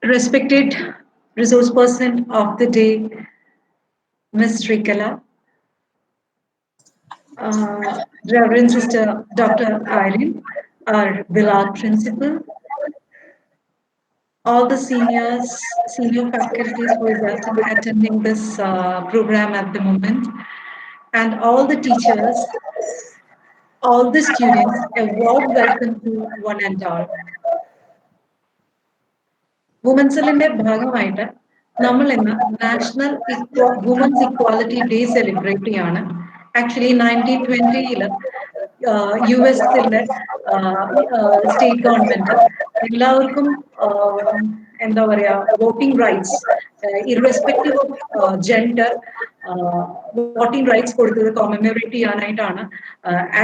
Respected resource person of the day, Ms. Srikala, Reverend Sister Dr. Irene, our beloved principal, all the senior faculties who is attending this program at the moment, and all the teachers, all the students, a warm welcome to one and all. വുമൻസിലിന്റെ ഭാഗമായിട്ട് നമ്മൾ ഇന്ന് national women's equality day celebrate ചെയ്യാണ്. Actually 1920 U എസിന്റെ state government എല്ലാവർക്കും എന്താ പറയാ voting rights irrespective of gender voting rights കൊടുത്തത് commemorate ചെയ്യാനായിട്ടാണ്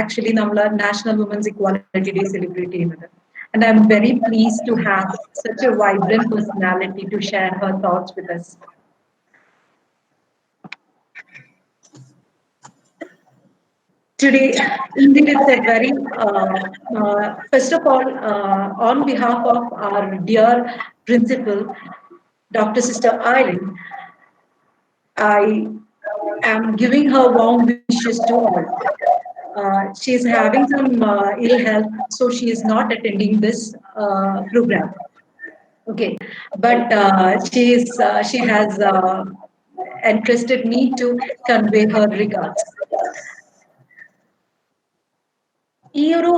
ആക്ച്വലി നമ്മൾ national women's equality day celebrate ചെയ്യുന്നത്. And I'm very pleased to have such a vibrant personality to share her thoughts with us. Today, indeed, it's a very, first of all, on behalf of our dear principal, Dr. Sister Irene, I am giving her warm wishes to all. She is having some ill health, so she is not attending this program. Okay, but she has entrusted me to convey her regards. ഈ ഒരു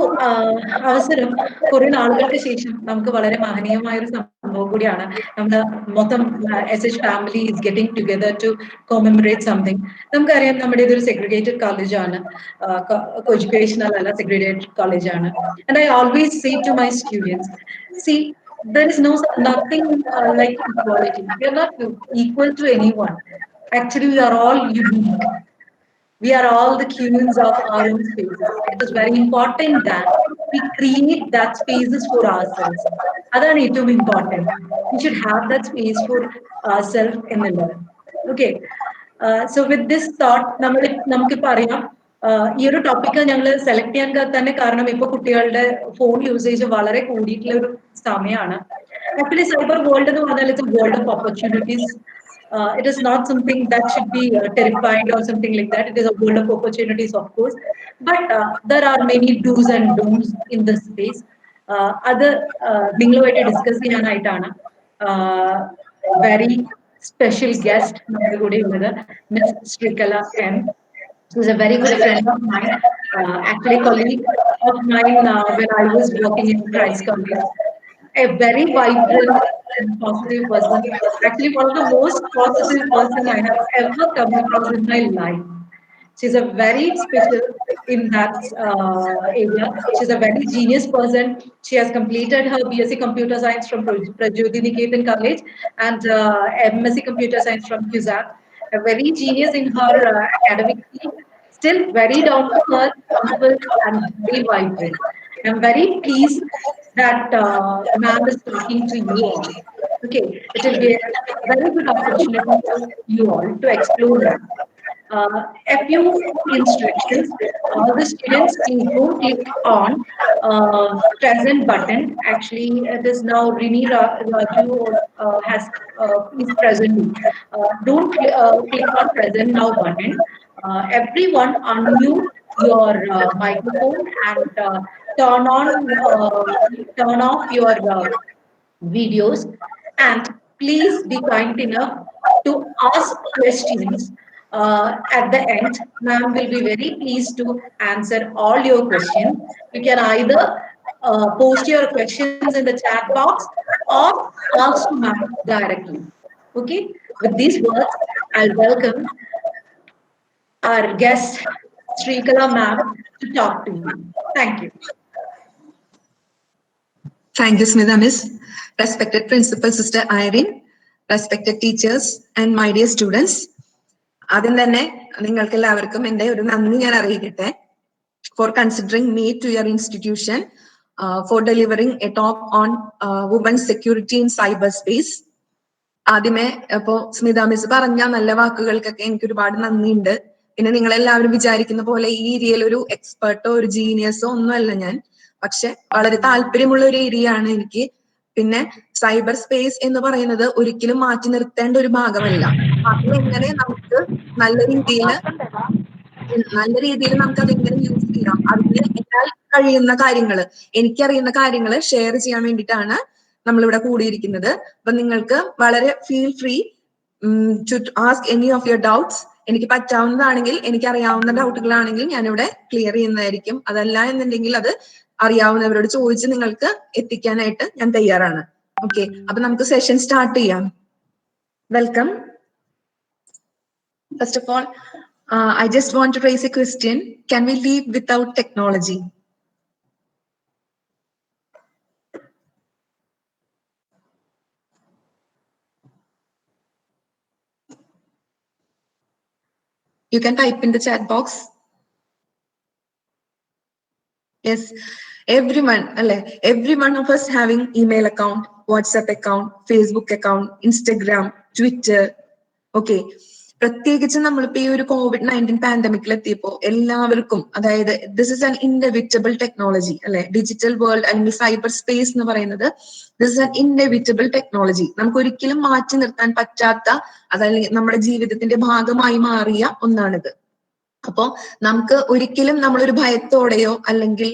അവസരം കുറെ നാളുകൾക്ക് ശേഷം നമുക്ക് വളരെ മഹനീയമായ ഒരു സംഭവം കൂടിയാണ്. നമ്മൾ മൊത്തം as family is getting together to commemorate something. നമുക്കറിയാം നമ്മുടെ ഇതൊരു സെഗ്രിഗേറ്റഡ് കോളേജ് ആണ്, എഡ്യൂക്കേഷണൽ അല്ല, സെഗ്രിഗേറ്റഡ് കോളേജ് ആണ്. And I always say to my students, see there is nothing like equality. We are not equal to anyone. Actually, we are all unique. We are all the queens of our own spaces. It is very important that we create that spaces for ourselves. That's ഏറ്റവും important. We should have that space for ourselves in the life. Okay. So with this thought, നമുക്കിപ്പോൾ അറിയാം ഈ ഒരു topic ഞങ്ങൾ select ചെയ്യാൻ തന്നെ കാരണം ഇപ്പൊ കുട്ടികളുടെ ഫോൺ യൂസേജ് വളരെ കൂടിയിട്ടുള്ള ഒരു സമയമാണ്. ആക്ച്വലി സൈബർ വേൾഡ് എന്ന് പറഞ്ഞാൽ it's A world of opportunities. It is not something that should be terrifying or something like that. It is a world of opportunities, of course. But there are many do's and don'ts in this space. Other നിങ്ങളുമായിട്ട് discuss ചെയ്യാനായിട്ടാണ് very special guest നമ്മുടെ കൂടെ ഉള്ളത് Ms. Srikala M, who's a very good friend of mine, actually colleague of mine when I was working in Christ College. A very vibrant and positive person. Actually, one of the most positive person I have ever come across in my life. She's a very special in that area. She's a very genius person. She has completed her BSc Computer Science from Prajotiniketan College and MSc Computer Science from QZAC. A very genius in her academic field. Still very down to earth, humble, and very vibrant. I'm very pleased that ma'am is talking to you all. Okay, it will be a very good opportunity for you all to explore that. A few instructions. All the students, please don't click on present button. Actually, it is now Rini Raju has is present. Don't click on present now button. Everyone unmute your microphone and turn off your videos, and please be kind enough to ask questions at the end. Ma'am will be very pleased to answer all your questions. You can either post your questions in the chat box or ask to ma'am directly. Okay, with these words, I'll welcome our guest Srikala ma'am to talk to you. Thank you. Thank you, Smita Miss. Respected Principal Sister Irene, respected teachers and my dear students. ആദ്യം തന്നെ നിങ്ങൾക്ക് എല്ലാവർക്കും എൻ്റെ ഒരു നന്ദി ഞാൻ അറിയിക്കട്ടെ for considering me to your institution for delivering a talk on women's security in cyberspace. ആദ്യമേ ഇപ്പോ സ്മിത മിസ് പറഞ്ഞ നല്ല വാക്കുകൾക്കൊക്കെ എനിക്ക് ഒരുപാട് നന്ദിയുണ്ട്. പിന്നെ നിങ്ങൾ എല്ലാവരും വിചാരിക്കുന്ന പോലെ ഈ ഏരിയയിൽ ഒരു എക്സ്പെർട്ടോ ഒരു ജീനിയസോ ഒന്നുമല്ല ഞാൻ. പക്ഷെ വളരെ താല്പര്യമുള്ള ഒരു ഏരിയ ആണ് എനിക്ക്. പിന്നെ സൈബർ സ്പേസ് എന്ന് പറയുന്നത് ഒരിക്കലും മാറ്റി നിർത്തേണ്ട ഒരു ഭാഗമല്ല. അതിലെങ്ങനെ നമുക്ക് നല്ല രീതിയിൽ നമുക്ക് അതെങ്ങനെ യൂസ് ചെയ്യാം, അതിന് എന്നാൽ കഴിയുന്ന കാര്യങ്ങൾ, എനിക്കറിയുന്ന കാര്യങ്ങൾ ഷെയർ ചെയ്യാൻ വേണ്ടിയിട്ടാണ് നമ്മളിവിടെ കൂടിയിരിക്കുന്നത്. അപ്പൊ നിങ്ങൾക്ക് വളരെ feel free to ask any of your doubts. എനിക്ക് പറ്റാവുന്നതാണെങ്കിൽ, എനിക്ക് അറിയാവുന്ന ഡൗട്ടുകളാണെങ്കിൽ ഞാനിവിടെ ക്ലിയർ ചെയ്യുന്നതായിരിക്കും. അതല്ല എന്നുണ്ടെങ്കിൽ അത് അറിയാവുന്നവരോട് ചോദിച്ച് നിങ്ങൾക്ക് എത്തിക്കാനായിട്ട് ഞാൻ തയ്യാറാണ്. ഓക്കെ, അപ്പൊ നമുക്ക് സെഷൻ സ്റ്റാർട്ട് ചെയ്യാം. Welcome. First of all, I just want to raise a question. Can we live without technology? You can type in the chat box. Yes, every one of us having email account, WhatsApp account, Facebook account, Instagram, Twitter. Okay. പ്രത്യേകിച്ച് നമ്മളിപ്പോ ഈ ഒരു COVID-19 പാൻഡമിക്കിൽ എത്തിയപ്പോ എല്ലാവർക്കും, അതായത് this is an inevitable technology അല്ലെ, digital world അല്ലെങ്കിൽ cyber space എന്ന് പറയുന്നത് this is an inevitable technology. നമുക്ക് ഒരിക്കലും മാറ്റി നിർത്താൻ പറ്റാത്ത, അതായത് നമ്മുടെ ജീവിതത്തിന്റെ ഭാഗമായി മാറിയ ഒന്നാണിത്. അപ്പോ നമുക്ക് ഒരിക്കലും നമ്മളൊരു ഭയത്തോടെയോ അല്ലെങ്കിൽ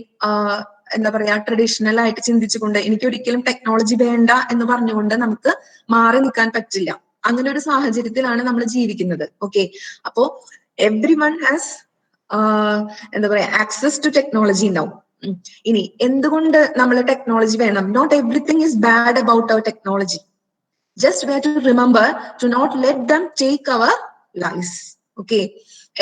എന്താ പറയാ ട്രഡീഷണൽ ആയിട്ട് ചിന്തിച്ചുകൊണ്ട് എനിക്ക് ഒരിക്കലും ടെക്നോളജി വേണ്ട എന്ന് പറഞ്ഞുകൊണ്ട് നമുക്ക് മാറി നിൽക്കാൻ പറ്റില്ല. അങ്ങനെ ഒരു സാഹചര്യത്തിലാണ് നമ്മൾ ജീവിക്കുന്നത്. ഓക്കെ, അപ്പോ എവ്രി വൺ ഹാസ് എന്താ പറയാ ആക്സസ് ടു ടെക്നോളജി ഉണ്ടാവും. ഇനി എന്തുകൊണ്ട് നമ്മൾ ടെക്നോളജി വേണം? Not everything is bad about our technology. Just way to remember to not let them take our lifes. Okay,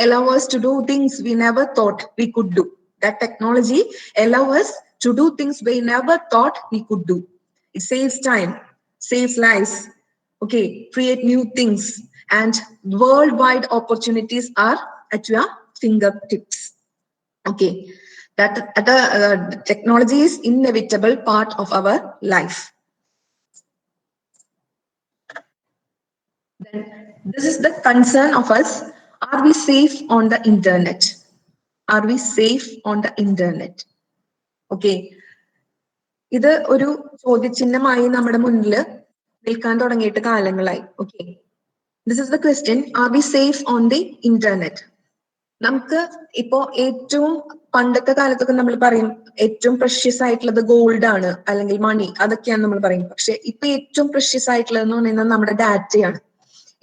allow us to do things we never thought we could do. That technology allow us to do things we never thought we could do. It saves time, saves lives, okay, create new things, and worldwide opportunities are at your fingertips. Okay, that technology is inevitable part of our life. Then this is the concern of us. Are we safe on the internet? Are we safe on the internet? Okay. ഇത് ഒരു ചോദ്യചിഹ്നമായി നമ്മുടെ മുന്നിൽ നിൽക്കാൻ തുടങ്ങിയിട്ട് കാലങ്ങളായി. Okay, this is the question, are we safe on the internet? നമുക്ക് ഇപ്പോ ഏറ്റവും പണ്ടത്തെ കാലത്തൊക്കെ നമ്മൾ പറയും ഏറ്റവും പ്രഷ്യസ് ആയിട്ടുള്ളത് ഗോൾഡ് ആണ് അല്ലെങ്കിൽ മണി, അതൊക്കെയാണ് നമ്മൾ പറയും. പക്ഷെ ഇപ്പൊ ഏറ്റവും പ്രഷ്യസ് ആയിട്ടുള്ളതെന്ന് പറയുന്നത് നമ്മുടെ ഡാറ്റയാണ്.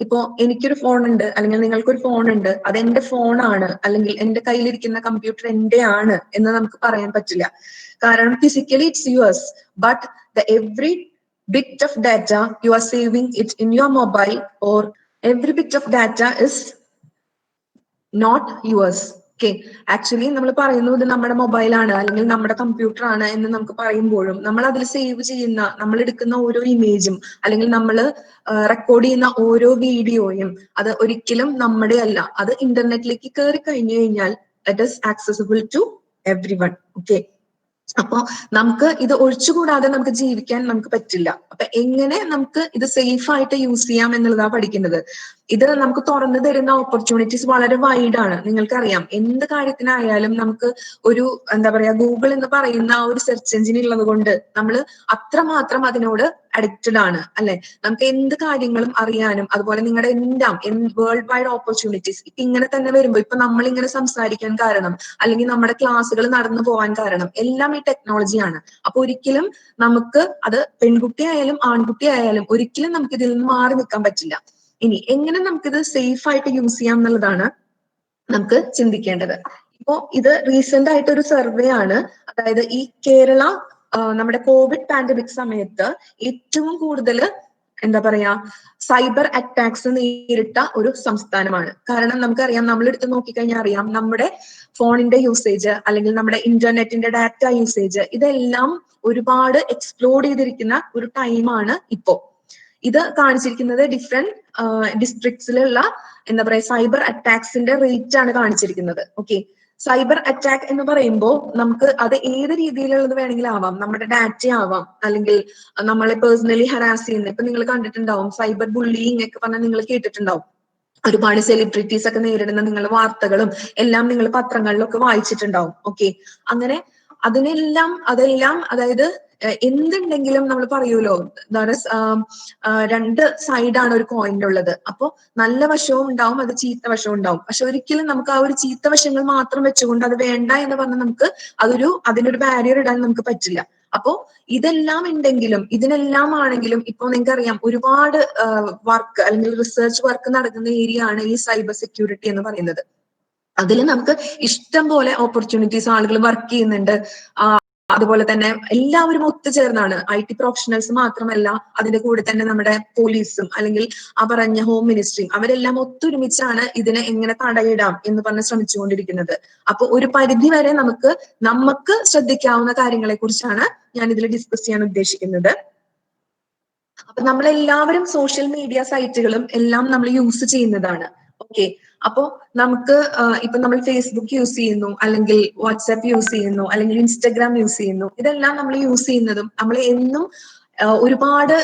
ഇപ്പോ എനിക്കൊരു ഫോൺ ഉണ്ട് അല്ലെങ്കിൽ നിങ്ങൾക്കൊരു ഫോൺ ഉണ്ട്, അത് എന്റെ ഫോണാണ് അല്ലെങ്കിൽ എന്റെ കയ്യിലിരിക്കുന്ന കമ്പ്യൂട്ടർ എന്റെ ആണ് എന്ന് നമുക്ക് പറയാൻ പറ്റില്ല. കാരണം physically it's yours, but the every bit of data you are saving it in your mobile, or every bit of data is not yours. Okay, actually നമ്മൾ പറയുന്നത് ഇത് നമ്മുടെ മൊബൈലാണ് അല്ലെങ്കിൽ നമ്മുടെ കമ്പ്യൂട്ടർ ആണ് എന്ന് നമുക്ക് പറയുമ്പോഴും നമ്മൾ അതിൽ സേവ് ചെയ്യുന്ന, നമ്മൾ എടുക്കുന്ന ഓരോ ഇമേജും അല്ലെങ്കിൽ നമ്മൾ റെക്കോർഡ് ചെയ്യുന്ന ഓരോ വീഡിയോയും അത് ഒരിക്കലും നമ്മുടെ അല്ല. അത് ഇന്റർനെറ്റിലേക്ക് കയറി കഴിഞ്ഞു കഴിഞ്ഞാൽ it is accessible to everyone. Okay, അപ്പൊ നമുക്ക് ഇത് ഒഴിച്ചുകൂടാതെ നമുക്ക് ജീവിക്കാൻ നമുക്ക് പറ്റില്ല. അപ്പൊ എങ്ങനെ നമുക്ക് ഇത് സേഫ് ആയിട്ട് യൂസ് ചെയ്യാം എന്നുള്ളതാണ് പഠിക്കുന്നത്. ഇത് നമുക്ക് തുറന്നു തരുന്ന ഓപ്പർച്യൂണിറ്റീസ് വളരെ വൈഡ് ആണ്. നിങ്ങൾക്കറിയാം, എന്ത് കാര്യത്തിനായാലും നമുക്ക് ഒരു എന്താ പറയാ ഗൂഗിൾ എന്ന് പറയുന്ന ആ ഒരു സെർച്ച് എഞ്ചിൻ ഉള്ളത് കൊണ്ട് നമ്മൾ അത്രമാത്രം അതിനോട് അഡിക്റ്റഡ് ആണ് അല്ലെ. നമുക്ക് എന്ത് കാര്യങ്ങളും അറിയാനും അതുപോലെ നിങ്ങളുടെ എല്ലാം വേൾഡ് വൈഡ് ഓപ്പർച്യൂണിറ്റീസ് ഇപ്പൊ ഇങ്ങനെ തന്നെ വരുമ്പോ ഇപ്പൊ നമ്മൾ ഇങ്ങനെ സംസാരിക്കാൻ കാരണം അല്ലെങ്കിൽ നമ്മുടെ ക്ലാസ്സുകൾ നടന്നു പോകാൻ കാരണം എല്ലാം ഈ ടെക്നോളജിയാണ്. അപ്പൊ ഒരിക്കലും നമുക്ക് അത് പെൺകുട്ടി ആയാലും ആൺകുട്ടി ആയാലും ഒരിക്കലും നമുക്ക് ഇതിൽ നിന്ന് മാറി നിൽക്കാൻ പറ്റില്ല. ഇനി എങ്ങനെ നമുക്കിത് സേഫ് ആയിട്ട് യൂസ് ചെയ്യാം എന്നുള്ളതാണ് നമുക്ക് ചിന്തിക്കേണ്ടത്. ഇപ്പോ ഇത് റീസെന്റ് ആയിട്ട് ഒരു സർവേ ആണ്. അതായത് ഈ കേരള നമ്മുടെ കോവിഡ് പാൻഡമിക് സമയത്ത് ഏറ്റവും കൂടുതൽ എന്താ പറയാ സൈബർ അറ്റാക്സ് നേരിട്ട ഒരു സംസ്ഥാനമാണ്. കാരണം നമുക്കറിയാം, നമ്മൾ എടുത്ത് നോക്കിക്കഴിഞ്ഞാൽ അറിയാം, നമ്മുടെ ഫോണിന്റെ യൂസേജ് അല്ലെങ്കിൽ നമ്മുടെ ഇന്റർനെറ്റിന്റെ ഡാറ്റ യൂസേജ് ഇതെല്ലാം ഒരുപാട് എക്സ്പ്ലോഡ് ചെയ്തിരിക്കുന്ന ഒരു ടൈമാണ് ഇപ്പോ. ഇത് കാണിച്ചിരിക്കുന്നത് ഡിഫറെന്റ് ഡിസ്ട്രിക്ട്സിലുള്ള എന്താ പറയാ സൈബർ അറ്റാക്സിന്റെ റേറ്റ് ആണ് കാണിച്ചിരിക്കുന്നത്. ഓക്കെ, സൈബർ അറ്റാക്ക് എന്ന് പറയുമ്പോൾ നമുക്ക് അത് ഏത് രീതിയിലുള്ളത് വേണമെങ്കിലും ആവാം. നമ്മുടെ ഡാറ്റ ആവാം, അല്ലെങ്കിൽ നമ്മളെ പേഴ്സണലി ഹറാസ് ചെയ്യുന്ന, ഇപ്പൊ നിങ്ങൾ കണ്ടിട്ടുണ്ടാവും സൈബർ ബുള്ളിങ് ഒക്കെ പറഞ്ഞാൽ നിങ്ങൾ കേട്ടിട്ടുണ്ടാവും. ഒരുപാട് സെലിബ്രിറ്റീസ് ഒക്കെ നേരിടുന്ന നിങ്ങൾ വാർത്തകളും എല്ലാം നിങ്ങൾ പത്രങ്ങളിലൊക്കെ വായിച്ചിട്ടുണ്ടാവും. ഓക്കെ, അങ്ങനെ അതെല്ലാം അതായത് എന്തുണ്ടെങ്കിലും നമ്മൾ പറയൂലോ, രണ്ട് സൈഡാണ് ഒരു കോയിനുള്ളത്. അപ്പൊ നല്ല വശവും ഉണ്ടാവും, അത് ചീത്ത വശവും ഉണ്ടാവും. പക്ഷെ ഒരിക്കലും നമുക്ക് ആ ഒരു ചീത്ത വശങ്ങൾ മാത്രം വെച്ചുകൊണ്ട് അത് വേണ്ട എന്ന് പറഞ്ഞ് നമുക്ക് അതിനൊരു ബാരിയർ ഇടാൻ നമുക്ക് പറ്റില്ല. അപ്പോ ഇതെല്ലാം ഉണ്ടെങ്കിലും ഇതിനെല്ലാം ആണെങ്കിലും ഇപ്പൊ നിങ്ങൾക്കറിയാം ഒരുപാട് വർക്ക് അല്ലെങ്കിൽ റിസർച്ച് വർക്ക് നടക്കുന്ന ഏരിയ ആണ് ഈ സൈബർ സെക്യൂരിറ്റി എന്ന് പറയുന്നത്. അതിൽ നമുക്ക് ഇഷ്ടം പോലെ ഓപ്പർച്യൂണിറ്റീസ്, ആളുകൾ വർക്ക് ചെയ്യുന്നുണ്ട്. അതുപോലെ തന്നെ എല്ലാവരും ഒത്തുചേർന്നാണ്, IT പ്രൊഫഷണൽസ് മാത്രമല്ല, അതിന്റെ കൂടെ തന്നെ നമ്മുടെ പോലീസും അല്ലെങ്കിൽ ആ പറഞ്ഞ ഹോം മിനിസ്ട്രിയും അവരെല്ലാം ഒത്തൊരുമിച്ചാണ് ഇതിനെ എങ്ങനെ തടയിടാം എന്ന് പറഞ്ഞ് ശ്രമിച്ചുകൊണ്ടിരിക്കുന്നത്. അപ്പൊ ഒരു പരിധി വരെ നമുക്ക് ശ്രദ്ധിക്കാവുന്ന കാര്യങ്ങളെ കുറിച്ചാണ് ഞാൻ ഇതിൽ ഡിസ്കസ് ചെയ്യാൻ ഉദ്ദേശിക്കുന്നത്. അപ്പൊ നമ്മളെല്ലാവരും സോഷ്യൽ മീഡിയ സൈറ്റുകളും എല്ലാം നമ്മൾ യൂസ് ചെയ്യുന്നതാണ്. ഓക്കെ, അപ്പോ നമുക്ക് ഇപ്പൊ നമ്മൾ ഫേസ്ബുക്ക് യൂസ് ചെയ്യുന്നു, അല്ലെങ്കിൽ വാട്സാപ്പ് യൂസ് ചെയ്യുന്നു, അല്ലെങ്കിൽ ഇൻസ്റ്റഗ്രാം യൂസ് ചെയ്യുന്നു. ഇതെല്ലാം നമ്മൾ യൂസ് ചെയ്യുന്നതും നമ്മൾ എന്നും ഒരുപാട്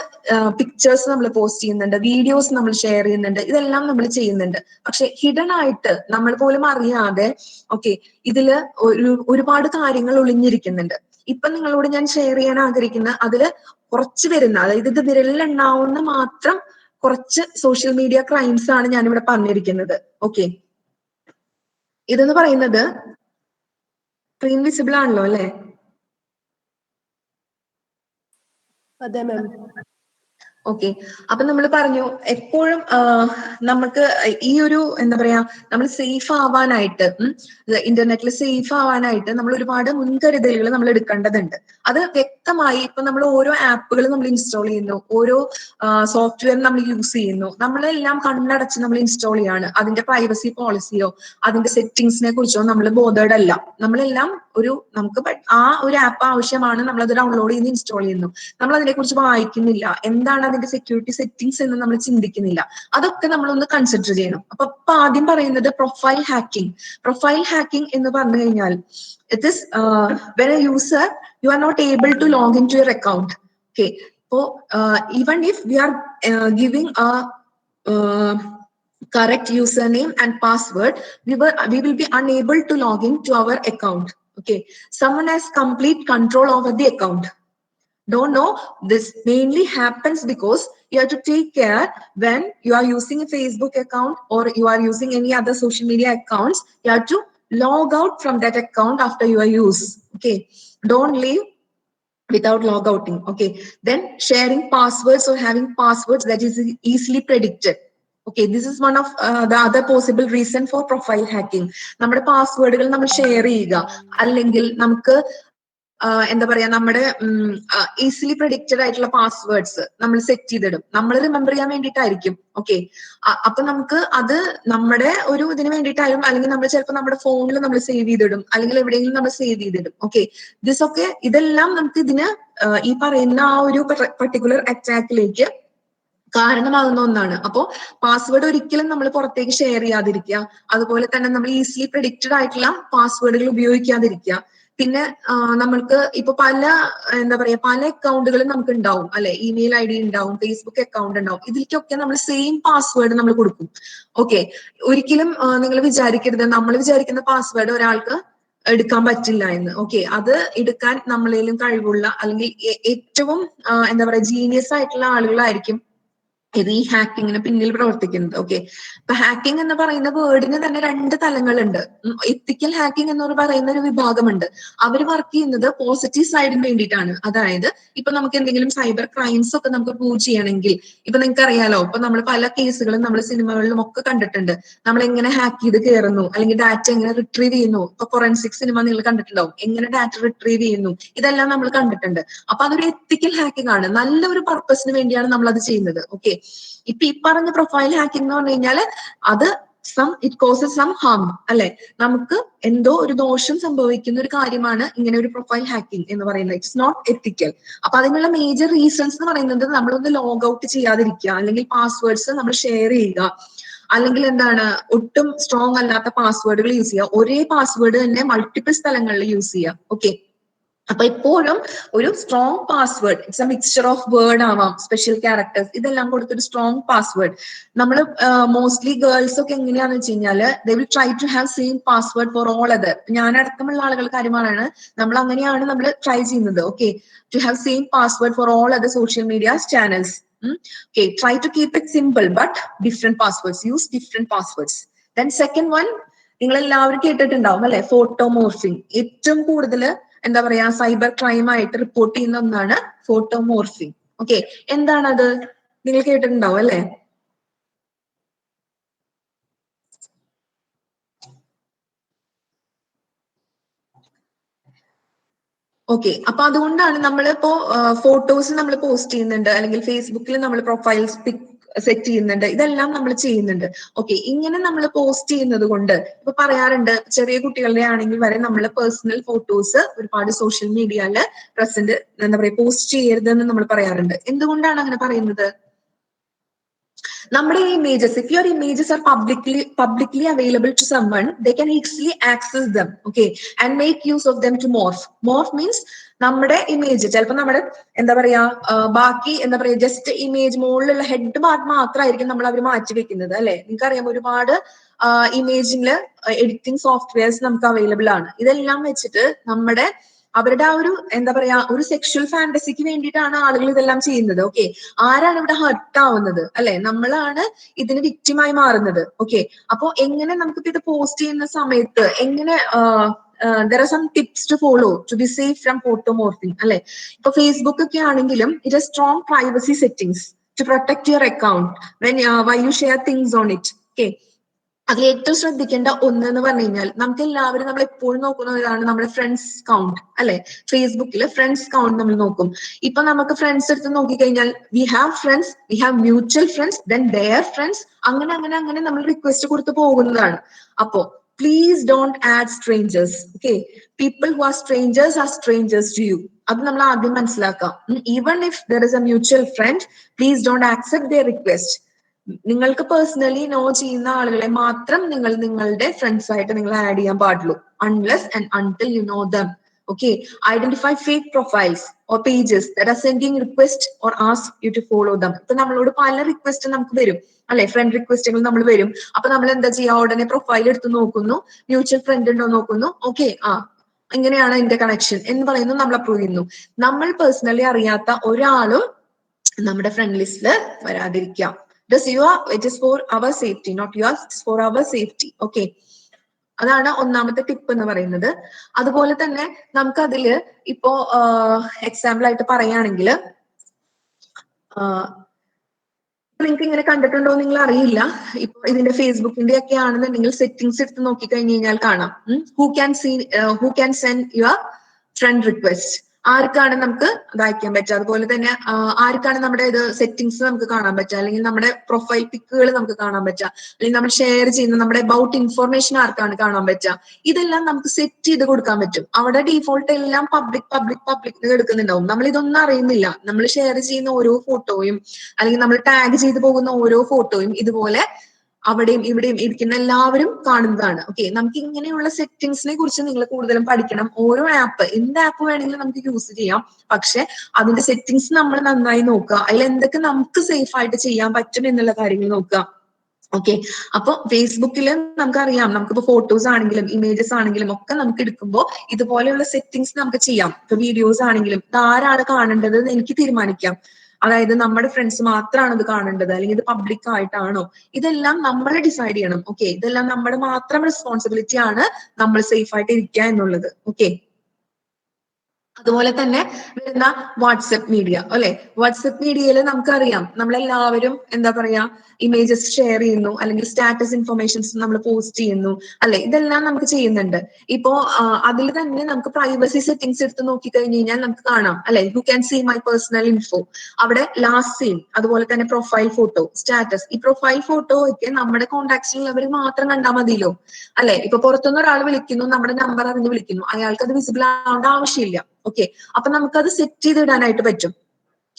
പിക്ചേഴ്സ് നമ്മൾ പോസ്റ്റ് ചെയ്യുന്നുണ്ട്, വീഡിയോസ് നമ്മൾ ഷെയർ ചെയ്യുന്നുണ്ട്, ഇതെല്ലാം നമ്മൾ ചെയ്യുന്നുണ്ട്. പക്ഷെ ഹിഡൻ ആയിട്ട് നമ്മൾ പോലും അറിയാതെ ഇതില് ഒരുപാട് കാര്യങ്ങൾ ഒളിഞ്ഞിരിക്കുന്നുണ്ട്. ഇപ്പൊ നിങ്ങളോട് ഞാൻ ഷെയർ ചെയ്യാൻ ആഗ്രഹിക്കുന്ന അതില് കുറച്ച് വരുന്ന, അതായത് ഇത് വിരലിലെണ്ണാവുന്ന മാത്രം കുറച്ച് സോഷ്യൽ മീഡിയ ക്രൈംസ് ആണ് ഞാനിവിടെ പറഞ്ഞിരിക്കുന്നത്. ഓക്കെ, ഇതെന്ന് പറയുന്നത് സ്ക്രീൻ വിസിബിൾ ആണല്ലോ അല്ലെ? അതെ മാം. ഓക്കെ, അപ്പൊ നമ്മൾ പറഞ്ഞു എപ്പോഴും നമുക്ക് ഈ ഒരു എന്താ പറയാ, നമ്മൾ സേഫ് ആവാനായിട്ട്, ഇന്റർനെറ്റിൽ സേഫ് ആവാനായിട്ട് നമ്മൾ ഒരുപാട് മുൻകരുതലുകൾ നമ്മൾ എടുക്കേണ്ടതുണ്ട്. അത് വ്യക്തമായി ഇപ്പൊ നമ്മൾ ഓരോ ആപ്പുകൾ നമ്മൾ ഇൻസ്റ്റാൾ ചെയ്യുന്നു, ഓരോ സോഫ്റ്റ്വെയർ നമ്മൾ യൂസ് ചെയ്യുന്നു, നമ്മളെല്ലാം കണ്ണടച്ച് നമ്മൾ ഇൻസ്റ്റാൾ ചെയ്യാണ്. അതിന്റെ പ്രൈവസി പോളിസിയോ അതിന്റെ സെറ്റിംഗ്സിനെ കുറിച്ചോ നമ്മൾ ബോധേഡ് അല്ല. നമ്മളെല്ലാം നമുക്ക് ആ ഒരു ആപ്പ് ആവശ്യമാണ്, നമ്മളത് ഡൗൺലോഡ് ചെയ്ത് ഇൻസ്റ്റാൾ ചെയ്യുന്നു, നമ്മൾ അതിനെ കുറിച്ച് വായിക്കുന്നില്ല, എന്താണ് അതിന്റെ സെക്യൂരിറ്റി സെറ്റിംഗ്സ് എന്ന് നമ്മൾ ചിന്തിക്കുന്നില്ല. അതൊക്കെ നമ്മളൊന്ന് കൺസിഡർ ചെയ്യണം. അപ്പൊ ആദ്യം പറയുന്നത് പ്രൊഫൈൽ ഹാക്കിംഗ്. പ്രൊഫൈൽ ഹാക്കിംഗ് എന്ന് പറഞ്ഞു കഴിഞ്ഞാൽ it is when a user you are not able to log into your account. Okay, so even if we are giving a correct username and password, we will be unable to log into our account. Okay, someone has complete control over the account. Don't know, this mainly happens because you have to take care when you are using a Facebook account or you are using any other social media accounts. You have to log out from that account after your use. Okay, don't leave without log outing. Okay, then sharing passwords or having passwords that is easily predicted. Okay, this is one of the other possible reason for profile hacking. നമ്മുടെ പാസ്വേഡുകൾ നമ്മൾ share ചെയ്യുക, അല്ലെങ്കിൽ നമുക്ക് എന്താ പറയാ, നമ്മുടെ easily predicted ആയിട്ടുള്ള passwords നമ്മൾ സെറ്റ് ചെയ്തിടും, നമ്മൾ റിമെമ്പർ ചെയ്യാൻ വേണ്ടിയിട്ടായിരിക്കും. ഓക്കെ, അപ്പൊ നമുക്ക് അത് നമ്മുടെ ഒരു ഇതിന് വേണ്ടിയിട്ടായാലും, അല്ലെങ്കിൽ നമ്മൾ ചിലപ്പോൾ നമ്മുടെ ഫോണിൽ നമ്മൾ സേവ് ചെയ്തിടും, അല്ലെങ്കിൽ എവിടെയെങ്കിലും നമ്മൾ സേവ് ചെയ്തിടും. ഓക്കെ, ഇതെല്ലാം നമുക്ക് ഇതിന് ഈ പറയുന്ന ആ ഒരു പർട്ടിക്കുലർ അറ്റാക്കിലേക്ക് കാരണമാകുന്ന ഒന്നാണ്. അപ്പോ പാസ്വേഡ് ഒരിക്കലും നമ്മൾ പുറത്തേക്ക് ഷെയർ ചെയ്യാതിരിക്കുക. അതുപോലെ തന്നെ നമ്മൾ ഈസിലി പ്രഡിക്റ്റഡ് ആയിട്ടുള്ള പാസ്വേഡുകൾ ഉപയോഗിക്കാതിരിക്കുക. പിന്നെ നമ്മൾക്ക് ഇപ്പൊ പല അക്കൗണ്ടുകളും നമുക്ക് ഉണ്ടാവും അല്ലെ, ഇമെയിൽ ID ഉണ്ടാവും, ഫേസ്ബുക്ക് അക്കൗണ്ട് ഉണ്ടാവും, ഇതിലേക്കൊക്കെ നമ്മൾ സെയിം പാസ്വേഡ് നമ്മൾ കൊടുക്കും. ഓക്കെ, ഒരിക്കലും നിങ്ങൾ വിചാരിക്കരുത് നമ്മൾ വിചാരിക്കുന്ന പാസ്വേഡ് ഒരാൾക്ക് എടുക്കാൻ പറ്റില്ല എന്ന്. ഓക്കെ, അത് എടുക്കാൻ നമ്മളേലും കഴിവുള്ള അല്ലെങ്കിൽ ഏറ്റവും എന്താ പറയാ ജീനിയസ് ആയിട്ടുള്ള ആളുകളായിരിക്കും ഇത് ഈ ഹാക്കിങ്ങിന് പിന്നിൽ പ്രവർത്തിക്കുന്നത്. ഓക്കെ, ഇപ്പൊ ഹാക്കിംഗ് എന്ന് പറയുന്ന വേർഡിന് തന്നെ 2 തലങ്ങളുണ്ട്. എത്തിക്കൽ ഹാക്കിംഗ് എന്ന് പറയുന്ന ഒരു വിഭാഗമുണ്ട്. അവർ വർക്ക് ചെയ്യുന്നത് പോസിറ്റീവ് സൈഡിന് വേണ്ടിയിട്ടാണ്. അതായത് ഇപ്പൊ നമുക്ക് എന്തെങ്കിലും സൈബർ ക്രൈംസ് ഒക്കെ നമുക്ക് പ്രൂവ് ചെയ്യണമെങ്കിൽ, ഇപ്പൊ നിങ്ങൾക്ക് അറിയാലോ, ഇപ്പൊ നമ്മൾ പല കേസുകളും നമ്മൾ സിനിമകളിലും ഒക്കെ കണ്ടിട്ടുണ്ട്. നമ്മൾ എങ്ങനെ ഹാക്ക് ചെയ്ത് കയറുന്നു, അല്ലെങ്കിൽ ഡാറ്റ എങ്ങനെ റിട്രീവ് ചെയ്യുന്നു. ഇപ്പൊ ഫോറൻസിക് സിനിമ നിങ്ങൾ കണ്ടിട്ടുണ്ടാവും, എങ്ങനെ ഡാറ്റ റിട്രീവ് ചെയ്യുന്നു, ഇതെല്ലാം നമ്മൾ കണ്ടിട്ടുണ്ട്. അപ്പൊ അതൊരു എത്തിക്കൽ ഹാക്കിംഗ് ആണ്, നല്ലൊരു പർപ്പസിന് വേണ്ടിയാണ് നമ്മൾ അത് ചെയ്യുന്നത്. ഓക്കെ, ഇപ്പൊ ഈ പറഞ്ഞ പ്രൊഫൈൽ ഹാക്കിംഗ് എന്ന് പറഞ്ഞു കഴിഞ്ഞാൽ അത് ഇറ്റ് കോസസ് സം ഹാം അല്ലെ, നമുക്ക് എന്തോ ഒരു ദോഷം സംഭവിക്കുന്ന ഒരു കാര്യമാണ് ഇങ്ങനെ ഒരു പ്രൊഫൈൽ ഹാക്കിംഗ് എന്ന് പറയുന്നത്. ഇറ്റ്സ് നോട്ട് എത്തിക്കൽ. അപ്പൊ അതിനുള്ള മേജർ റീസൺസ് എന്ന് പറയുന്നത് നമ്മളൊന്ന് ലോഗ് ഔട്ട് ചെയ്യാതിരിക്കുക, അല്ലെങ്കിൽ പാസ്വേഡ്സ് നമ്മൾ ഷെയർ ചെയ്യുക, അല്ലെങ്കിൽ എന്താണ് ഒട്ടും സ്ട്രോങ് അല്ലാത്ത പാസ്വേഡുകൾ യൂസ് ചെയ്യുക, ഒരേ പാസ്വേഡ് തന്നെ മൾട്ടിപ്പിൾ സ്ഥലങ്ങളിൽ യൂസ് ചെയ്യുക. ഓക്കെ, അപ്പൊ എപ്പോഴും ഒരു strong password, it's a mixture of word ആവാം, സ്പെഷ്യൽ ക്യാരക്ടേഴ്സ്, ഇതെല്ലാം കൊടുത്തൊരു സ്ട്രോങ് പാസ്വേഡ്. നമ്മൾ മോസ്റ്റ്ലി ഗേൾസ് ഒക്കെ എങ്ങനെയാന്ന് വെച്ച് കഴിഞ്ഞാല് they will try to have same password for all other. ഞാനടക്കമുള്ള ആളുകൾ കാര്യമാണ് നമ്മൾ അങ്ങനെയാണ് നമ്മൾ ട്രൈ ചെയ്യുന്നത്. Okay, to have same password for all other social media channels. Okay, try to keep it simple but different passwords. Use different passwords. Then second one, നിങ്ങൾ എല്ലാവരും കേട്ടിട്ടുണ്ടാവും അല്ലെ, ഫോട്ടോമോർഫിംഗ്. ഏറ്റവും കൂടുതൽ എന്താ പറയാ സൈബർ ക്രൈം ആയിട്ട് റിപ്പോർട്ട് ചെയ്യുന്ന ഒന്നാണ് ഫോട്ടോമോർഫിംഗ്. ഓക്കെ, എന്താണത് നിങ്ങൾ കേട്ടിട്ടുണ്ടാവും അല്ലെ? ഓക്കെ, അപ്പൊ അതുകൊണ്ടാണ് നമ്മളിപ്പോ ഫോട്ടോസ് നമ്മൾ പോസ്റ്റ് ചെയ്യുന്നുണ്ട്, അല്ലെങ്കിൽ ഫേസ്ബുക്കിൽ നമ്മൾ പ്രൊഫൈൽസ് പിക് സെറ്റ് ചെയ്യുന്നുണ്ട്, ഇതെല്ലാം നമ്മൾ ചെയ്യുന്നുണ്ട്. ഓക്കെ, ഇങ്ങനെ നമ്മൾ പോസ്റ്റ് ചെയ്യുന്നത് കൊണ്ട് ഇപ്പൊ പറയാറുണ്ട്, ചെറിയ കുട്ടികളുടെ ആണെങ്കിൽ വരെ നമ്മൾ പേഴ്സണൽ ഫോട്ടോസ് ഒരുപാട് സോഷ്യൽ മീഡിയയില് പ്രസന്റ് എന്താ പറയാ പോസ്റ്റ് ചെയ്യരുതെന്ന് നമ്മൾ പറയാറുണ്ട്. എന്തുകൊണ്ടാണ് അങ്ങനെ പറയുന്നത്? നമ്മുടെ images, if your images are publicly available to someone, they can easily access them, okay, and make use of them to morph means നമ്മുടെ ഇമേജ് ചിലപ്പോൾ നമ്മുടെ എന്താ പറയാ ബാക്കി എന്താ പറയാ ജസ്റ്റ് ഇമേജ് മുകളിലുള്ള ഹെഡ് പാർട്ട് മാത്രമായിരിക്കും നമ്മൾ അവർ മാറ്റി വെക്കുന്നത് അല്ലെ. നിങ്ങൾക്കറിയാം ഒരുപാട് ഇമേജില് എഡിറ്റിംഗ് സോഫ്റ്റ്വെയർസ് നമുക്ക് അവൈലബിൾ ആണ്. ഇതെല്ലാം വെച്ചിട്ട് നമ്മുടെ അവരുടെ ആ ഒരു എന്താ പറയാ ഒരു സെക്ഷൽ ഫാന്റസിക്ക് വേണ്ടിയിട്ടാണ് ആളുകൾ ഇതെല്ലാം ചെയ്യുന്നത്. ഓക്കെ, ആരാണ് ഇവിടെ ഹർട്ട് ആവുന്നത് അല്ലെ? നമ്മളാണ് ഇതിന് വിക്റ്റിമായി മാറുന്നത്. ഓക്കെ, അപ്പൊ എങ്ങനെ നമുക്കിപ്പോ ഇത് പോസ്റ്റ് ചെയ്യുന്ന സമയത്ത് എങ്ങനെ there are some tips to follow to be safe from photomorphing അല്ലെ. ഇപ്പൊ ഫേസ്ബുക്ക് ഒക്കെ ആണെങ്കിലും it has strong privacy settings to protect your account when you share things on it. Okay, അതിൽ ഏറ്റവും ശ്രദ്ധിക്കേണ്ട ഒന്ന് എന്ന് പറഞ്ഞു കഴിഞ്ഞാൽ നമുക്ക് എല്ലാവരും നമ്മൾ എപ്പോഴും നോക്കുന്നതാണ് നമ്മുടെ ഫ്രണ്ട്സ് കൗണ്ട് അല്ലെ. ഫേസ്ബുക്കിൽ ഫ്രണ്ട്സ് കൗണ്ട് നമ്മൾ നോക്കും. ഇപ്പൊ നമുക്ക് ഫ്രണ്ട്സ് എടുത്ത് നോക്കിക്കഴിഞ്ഞാൽ we have friends, we have mutual friends, then their friends, അങ്ങനെ അങ്ങനെ അങ്ങനെ നമ്മൾ റിക്വസ്റ്റ് കൊടുത്ത് പോകുന്നതാണ്. അപ്പോ please don't add strangers. Okay, people who are strangers to you. അത് നമ്മൾ ആദ്യം മനസ്സിലാക്കാം. Even if there is a mutual friend, please don't accept their request. നിങ്ങൾക്ക് പേഴ്സണലി നോ ചെയ്യുന്ന ആളുകളെ മാത്രം നിങ്ങൾ നിങ്ങളുടെ ഫ്രണ്ട്സ് ആയിട്ട് നിങ്ങൾ ആഡ് ചെയ്യാൻ പാടുള്ളൂ, unless and until you know them. Okay, identify fake profiles or pages that are sending request or ask you to follow them. ഇപ്പൊ നമ്മളോട് പല റിക്വസ്റ്റ് നമുക്ക് വരും അല്ലെ, ഫ്രണ്ട് റിക്വസ്റ്റുകൾ നമ്മൾ വരും. അപ്പൊ നമ്മൾ എന്താ ചെയ്യുക, ഉടനെ പ്രൊഫൈൽ എടുത്ത് നോക്കുന്നു, മ്യൂച്വൽ ഫ്രണ്ട് ഉണ്ടോ നോക്കുന്നു. ഓക്കെ, ഇങ്ങനെയാണ് എന്റെ കണക്ഷൻ എന്ന് പറയുന്നു, നമ്മൾ അപ്രൂവ് ചെയ്യുന്നു. നമ്മൾ പേഴ്സണലി അറിയാത്ത ഒരാളും നമ്മുടെ ഫ്രണ്ട് ലിസ്റ്റിൽ വരാതിരിക്കാം. It is for our safety, not yours, it's for our safety. Okay, അതാണ് ഒന്നാമത്തെ ടിപ്പ് എന്ന് പറയുന്നത്. അതുപോലെ തന്നെ നമുക്ക് അതില് ഇപ്പോ എക്സാമ്പിൾ ആയിട്ട് പറയുകയാണെങ്കിൽ നിങ്ങൾക്ക് ഇങ്ങനെ കണ്ടിട്ടുണ്ടോ നിങ്ങൾ അറിയില്ല. ഇപ്പൊ ഇതിന്റെ ഫേസ്ബുക്കിന്റെ ഒക്കെ ആണെന്നുണ്ടെങ്കിൽ സെറ്റിംഗ്സ് എടുത്ത് നോക്കിക്കഴിഞ്ഞ് കഴിഞ്ഞാൽ കാണാം who can send your friend request, ആർക്കാണ് നമുക്ക് അത് അയക്കാൻ പറ്റുക. അതുപോലെ തന്നെ ആർക്കാണ് നമ്മുടെ ഇത് സെറ്റിംഗ്സ് നമുക്ക് കാണാൻ പറ്റുക, അല്ലെങ്കിൽ നമ്മുടെ പ്രൊഫൈൽ പിക്കുകൾ നമുക്ക് കാണാൻ പറ്റുക, അല്ലെങ്കിൽ നമ്മൾ ഷെയർ ചെയ്യുന്ന നമ്മുടെ അബൌട്ട് ഇൻഫോർമേഷൻ ആർക്കാണ് കാണാൻ പറ്റുക. ഇതെല്ലാം നമുക്ക് സെറ്റ് ചെയ്ത് കൊടുക്കാൻ പറ്റും. അവിടെ ഡീഫോൾട്ട് എല്ലാം പബ്ലിക് എടുക്കുന്നുണ്ടാവും. നമ്മൾ ഇതൊന്നും അറിയുന്നില്ല. നമ്മൾ ഷെയർ ചെയ്യുന്ന ഓരോ ഫോട്ടോയും അല്ലെങ്കിൽ നമ്മൾ ടാഗ് ചെയ്ത് പോകുന്ന ഓരോ ഫോട്ടോയും ഇതുപോലെ അവിടെയും ഇവിടെയും ഇരിക്കുന്ന എല്ലാവരും കാണുന്നതാണ്. ഓക്കെ, നമുക്ക് ഇങ്ങനെയുള്ള സെറ്റിംഗ്സിനെ കുറിച്ച് നിങ്ങൾ കൂടുതലും പഠിക്കണം. ഓരോ ആപ്പ്, എന്ത് ആപ്പ് വേണമെങ്കിലും നമുക്ക് യൂസ് ചെയ്യാം, പക്ഷെ അതിന്റെ സെറ്റിംഗ്സ് നമ്മൾ നന്നായി നോക്കുക. അതിൽ എന്തൊക്കെ നമുക്ക് സേഫ് ആയിട്ട് ചെയ്യാൻ പറ്റും എന്നുള്ള കാര്യങ്ങൾ നോക്കുക. ഓക്കെ, അപ്പൊ ഫേസ്ബുക്കിൽ നമുക്കറിയാം, നമുക്കിപ്പോ ഫോട്ടോസ് ആണെങ്കിലും ഇമേജസ് ആണെങ്കിലും ഒക്കെ നമുക്ക് എടുക്കുമ്പോൾ ഇതുപോലെയുള്ള സെറ്റിംഗ്സ് നമുക്ക് ചെയ്യാം. ഇപ്പൊ വീഡിയോസ് ആണെങ്കിലും ഇത് ആരാണ് കാണേണ്ടത് എന്ന് എനിക്ക് തീരുമാനിക്കാം. അതായത് നമ്മുടെ ഫ്രണ്ട്സ് മാത്രമാണ് ഇത് കാണേണ്ടത്, അല്ലെങ്കിൽ ഇത് പബ്ലിക് ആയിട്ടാണോ, ഇതെല്ലാം നമ്മൾ ഡിസൈഡ് ചെയ്യണം. ഓക്കെ, ഇതെല്ലാം നമ്മുടെ മാത്രം റെസ്പോൺസിബിലിറ്റി ആണ്, നമ്മൾ സേഫ് ആയിട്ട് ഇരിക്കുക എന്നുള്ളത്. ഓക്കെ, അതുപോലെ തന്നെ വരുന്ന വാട്സപ്പ് മീഡിയ അല്ലെ. വാട്സപ്പ് മീഡിയയിൽ നമുക്കറിയാം നമ്മളെല്ലാവരും എന്താ പറയാ ഇമേജസ് ഷെയർ ചെയ്യുന്നു, അല്ലെങ്കിൽ സ്റ്റാറ്റസ് ഇൻഫർമേഷൻസ് നമ്മൾ പോസ്റ്റ് ചെയ്യുന്നു അല്ലെ. ഇതെല്ലാം നമുക്ക് ചെയ്യുന്നുണ്ട്. ഇപ്പോ അതിൽ തന്നെ നമുക്ക് പ്രൈവസി സെറ്റിംഗ്സ് എടുത്ത് നോക്കിക്കഴിഞ്ഞ് കഴിഞ്ഞാൽ നമുക്ക് കാണാം അല്ലെ, you can see my personal info. അവിടെ ലാസ്റ്റ് സീൻ, അതുപോലെ തന്നെ പ്രൊഫൈൽ ഫോട്ടോ, സ്റ്റാറ്റസ്. ഈ പ്രൊഫൈൽ ഫോട്ടോ ഒക്കെ നമ്മുടെ കോൺടാക്ട്സിലുള്ളവർ മാത്രം കണ്ടാൽ മതിയല്ലോ അല്ലെ. ഇപ്പൊ പുറത്തുനിന്ന് ഒരാൾ വിളിക്കുന്നു, നമ്മുടെ നമ്പർ അറിഞ്ഞ് വിളിക്കുന്നു, അയാൾക്ക് അത് വിസിബിൾ ആവേണ്ട ആവശ്യമില്ല. ഓക്കെ, അപ്പൊ നമുക്കത് സെറ്റ് ചെയ്ത് ഇടാനായിട്ട് പറ്റും.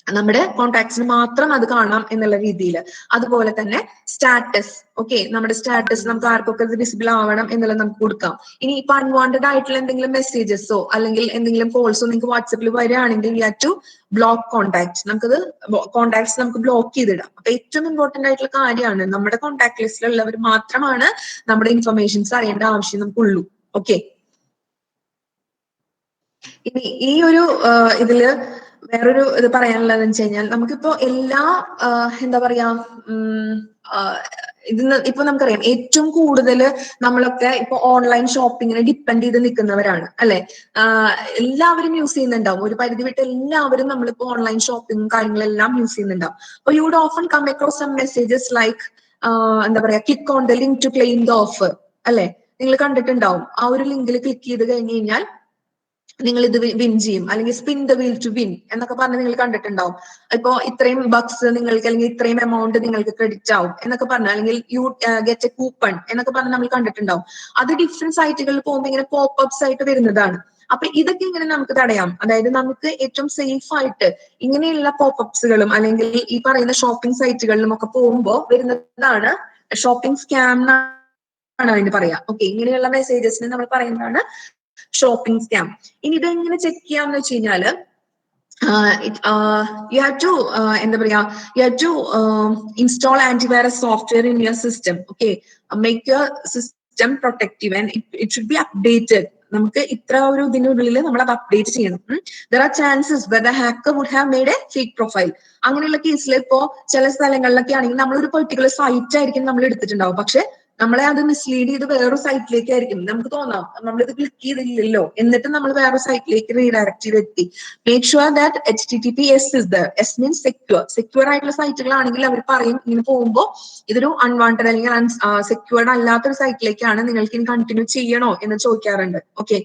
നമ്മുടെ കോൺടാക്ട്സിന് മാത്രം അത് കാണാം എന്നുള്ള രീതിയിൽ. അതുപോലെ തന്നെ സ്റ്റാറ്റസ്, ഓക്കെ, നമ്മുടെ സ്റ്റാറ്റസ് നമുക്ക് ആർക്കൊക്കെ വിസിബിൾ ആവണം എന്നുള്ളത് നമുക്ക് കൊടുക്കാം. ഇനി ഇപ്പൊ അൺവാണ്ടഡ് ആയിട്ടുള്ള എന്തെങ്കിലും മെസ്സേജസോ അല്ലെങ്കിൽ എന്തെങ്കിലും കോൾസോ നിങ്ങൾക്ക് വാട്സപ്പിൽ വരികയാണെങ്കിൽ you have to block contact. നമുക്കത് കോൺടാക്ട്സ് നമുക്ക് ബ്ലോക്ക് ചെയ്തിടാം. അപ്പൊ ഏറ്റവും ഇമ്പോർട്ടന്റ് ആയിട്ടുള്ള കാര്യമാണ് നമ്മുടെ കോൺടാക്ട് ലിസ്റ്റിലുള്ളവർ മാത്രമാണ് നമ്മുടെ ഇൻഫർമേഷൻസ് അറിയേണ്ട ആവശ്യം നമുക്കുള്ളൂ. ഓക്കെ, ഇനി ഈ ഒരു ഇതില് വേറൊരു ഇത് പറയാനുള്ളതെന്ന് വെച്ച് കഴിഞ്ഞാൽ നമുക്കിപ്പോ എല്ലാ എന്താ പറയാ ഇതിന്ന് ഇപ്പൊ നമുക്കറിയാം ഏറ്റവും കൂടുതൽ നമ്മളൊക്കെ ഇപ്പൊ ഓൺലൈൻ ഷോപ്പിങ്ങിനെ ഡിപ്പെൻഡ് ചെയ്ത് നിൽക്കുന്നവരാണ് അല്ലെ. എല്ലാവരും യൂസ് ചെയ്യുന്നുണ്ടാവും, ഒരു പരിധി വിട്ട് എല്ലാവരും നമ്മളിപ്പോ ഓൺലൈൻ ഷോപ്പിംഗ് കാര്യങ്ങളെല്ലാം യൂസ് ചെയ്യുന്നുണ്ടാവും. അപ്പൊ you would often come across some messages like എന്താ പറയാ click on the link to claim the offer അല്ലെ. നിങ്ങൾ കണ്ടിട്ടുണ്ടാവും, ആ ഒരു ലിങ്കിൽ ക്ലിക്ക് ചെയ്ത് കഴിഞ്ഞ് കഴിഞ്ഞാൽ നിങ്ങൾ ഇത് വിൻ ചെയ്യും, അല്ലെങ്കിൽ spin the wheel to win എന്നൊക്കെ പറഞ്ഞ് നിങ്ങൾ കണ്ടിട്ടുണ്ടാവും. ഇപ്പൊ ഇത്രയും ബക്സ് നിങ്ങൾക്ക് അല്ലെങ്കിൽ ഇത്രയും എമൗണ്ട് നിങ്ങൾക്ക് ക്രെഡിറ്റ് ആവും എന്നൊക്കെ പറഞ്ഞ, അല്ലെങ്കിൽ യു ഗെറ്റ് എ കൂപ്പൺ എന്നൊക്കെ പറഞ്ഞ് നമ്മൾ കണ്ടിട്ടുണ്ടാവും. അത് ഡിഫറെന്റ് സൈറ്റുകളിൽ പോകുമ്പോൾ ഇങ്ങനെ പോപ്അപ്സ് ആയിട്ട് വരുന്നതാണ്. അപ്പൊ ഇതൊക്കെ ഇങ്ങനെ നമുക്ക് തടയാം. അതായത് നമുക്ക് ഏറ്റവും സേഫ് ആയിട്ട് ഇങ്ങനെയുള്ള പോപ്അപ്സുകളും അല്ലെങ്കിൽ ഈ പറയുന്ന ഷോപ്പിംഗ് സൈറ്റുകളിലും ഒക്കെ പോകുമ്പോൾ വരുന്നതാണ് ഷോപ്പിംഗ് സ്കാം എന്നാണ് അതിന് പറയാം. ഓക്കെ, ഇങ്ങനെയുള്ള മെസ്സേജസിന് നമ്മൾ പറയുന്നതാണ് ഷോപ്പിംഗ് സ്കാം. ഇനി ഇതെങ്ങനെ ചെക്ക് ചെയ്യാന്ന് വെച്ച് കഴിഞ്ഞാല് you have to എന്താ പറയാ you have to install antivirus software in your system. Okay, make your system protective and it should be updated. നമുക്ക് ഇത്ര ഒരു ഇതിനുള്ളിൽ നമ്മൾ അത് അപ്ഡേറ്റ് ചെയ്യണം. There are chances that the hacker would have made a fake profile. അങ്ങനെയുള്ള കേസിൽ ഇപ്പോ ചില സ്ഥലങ്ങളിലൊക്കെ ആണെങ്കിൽ നമ്മളൊരു പെർട്ടിക്കുലർ സൈറ്റ് ആയിരിക്കും നമ്മൾ എടുത്തിട്ടുണ്ടാവും, പക്ഷെ നമ്മളെ അത് മിസ്ലീഡ് ചെയ്ത് വേറൊരു സൈറ്റിലേക്ക് ആയിരിക്കും നമുക്ക് തോന്നാം നമ്മളിത് ക്ലിക്ക് ചെയ്തില്ലല്ലോ, എന്നിട്ട് നമ്മൾ വേറൊരു സൈറ്റിലേക്ക് റീഡയറക്ട് ചെയ്തെത്തി. Make sure that HTTPS is there. S means secure ആയിട്ടുള്ള സൈറ്റുകളാണെങ്കിൽ അവർ പറയും ഇങ്ങനെ പോകുമ്പോൾ ഇതൊരു അൺവാണ്ടഡ് അല്ലെങ്കിൽ സെക്യൂർഡ് അല്ലാത്തൊരു സൈറ്റിലേക്കാണ്, നിങ്ങൾക്ക് ഇനി കണ്ടിന്യൂ ചെയ്യണോ എന്ന് ചോദിക്കാറുണ്ട്. ഓക്കെ,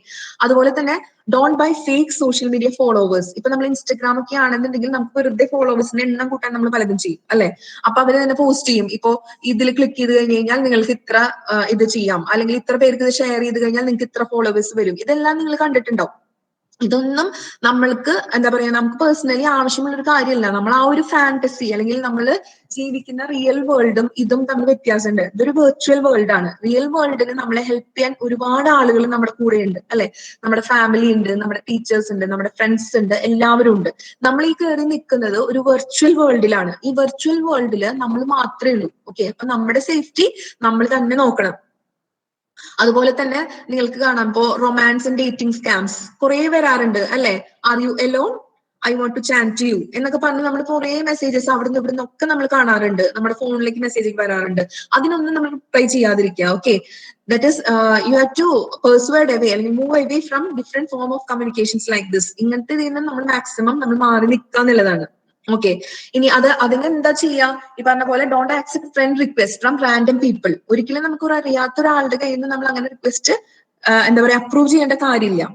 അതുപോലെ തന്നെ don't buy fake social media followers. ഇപ്പൊ നമ്മൾ ഇൻസ്റ്റാഗ്രാം ഒക്കെ ആണെന്നുണ്ടെങ്കിൽ നമുക്ക് വെറുതെ ഫോളോവേഴ്സിന്റെ എണ്ണം കൂട്ടാൻ നമ്മൾ പലതും ചെയ്യും അല്ലെ. അപ്പൊ അവര് തന്നെ പോസ്റ്റ് ചെയ്യും, ഇപ്പോ ഇതിൽ ക്ലിക്ക് ചെയ്ത് കഴിഞ്ഞ് കഴിഞ്ഞാൽ നിങ്ങൾക്ക് ഇത്ര ഇത് ചെയ്യാം, അല്ലെങ്കിൽ ഇത്ര പേർക്ക് ഇത് ഷെയർ ചെയ്ത് കഴിഞ്ഞാൽ നിങ്ങൾക്ക് ഇത്ര ഫോളോവേഴ്സ് വരും. ഇതെല്ലാം നിങ്ങൾ കണ്ടിട്ടുണ്ടാവും. ഇതൊന്നും നമ്മൾക്ക് എന്താ പറയാ നമുക്ക് പേഴ്സണലി ആവശ്യമുള്ള ഒരു കാര്യമല്ല. നമ്മൾ ആ ഒരു ഫാന്റസി അല്ലെങ്കിൽ നമ്മൾ ജീവിക്കുന്ന റിയൽ വേൾഡും ഇതും തമ്മിൽ വ്യത്യാസമുണ്ട്. ഇതൊരു വെർച്വൽ വേൾഡ് ആണ്. റിയൽ വേൾഡിന് നമ്മളെ ഹെൽപ്പ് ചെയ്യാൻ ഒരുപാട് ആളുകൾ നമ്മുടെ കൂടെ ഉണ്ട് അല്ലെ. നമ്മുടെ ഫാമിലി ഉണ്ട്, നമ്മുടെ ടീച്ചേഴ്സ് ഉണ്ട്, നമ്മുടെ ഫ്രണ്ട്സ് ഉണ്ട്, എല്ലാവരും ഉണ്ട്. നമ്മൾ ഈ കയറി നിൽക്കുന്നത് ഒരു വെർച്വൽ വേൾഡിലാണ്. ഈ വെർച്വൽ വേൾഡില് നമ്മൾ മാത്രമേ ഉള്ളൂ. ഓക്കെ, അപ്പൊ നമ്മുടെ സേഫ്റ്റി നമ്മൾ തന്നെ നോക്കണം. അതുപോലെ തന്നെ നിങ്ങൾക്ക് കാണാം ഇപ്പോ റൊമാൻസ് ആൻഡ് ഡേറ്റിംഗ് സ്കാംസ് കുറെ വരാറുണ്ട് അല്ലെ. Are you alone, I want to chat to you എന്നൊക്കെ പറഞ്ഞ് നമ്മൾ കുറെ മെസ്സേജസ് അവിടുന്ന് ഇവിടുന്ന് ഒക്കെ നമ്മൾ കാണാറുണ്ട്, നമ്മുടെ ഫോണിലേക്ക് മെസ്സേജ് വരാറുണ്ട്. അതിനൊന്നും നമ്മൾ റിപ്ലൈ ചെയ്യാതിരിക്കുക. Okay, that is you have to persuade away അല്ലെങ്കിൽ move away from different form of communications like this. ഇങ്ങനത്തെ ഇതിൽ നിന്ന് നമ്മൾ മാക്സിമം നമ്മൾ മാറി നിൽക്കുക എന്നുള്ളതാണ്. ഓക്കെ, ഇനി അതിന് എന്താ ചെയ്യാ, ഈ പറഞ്ഞ പോലെ don't accept friend request from random people. ഒരിക്കലും നമുക്ക് ഒരു അറിയാത്ത ഒരാളുടെ കയ്യിൽ നിന്ന് നമ്മൾ അങ്ങനെ റിക്വസ്റ്റ് എന്താ പറയാ അപ്രൂവ് ചെയ്യേണ്ട കാര്യമില്ല.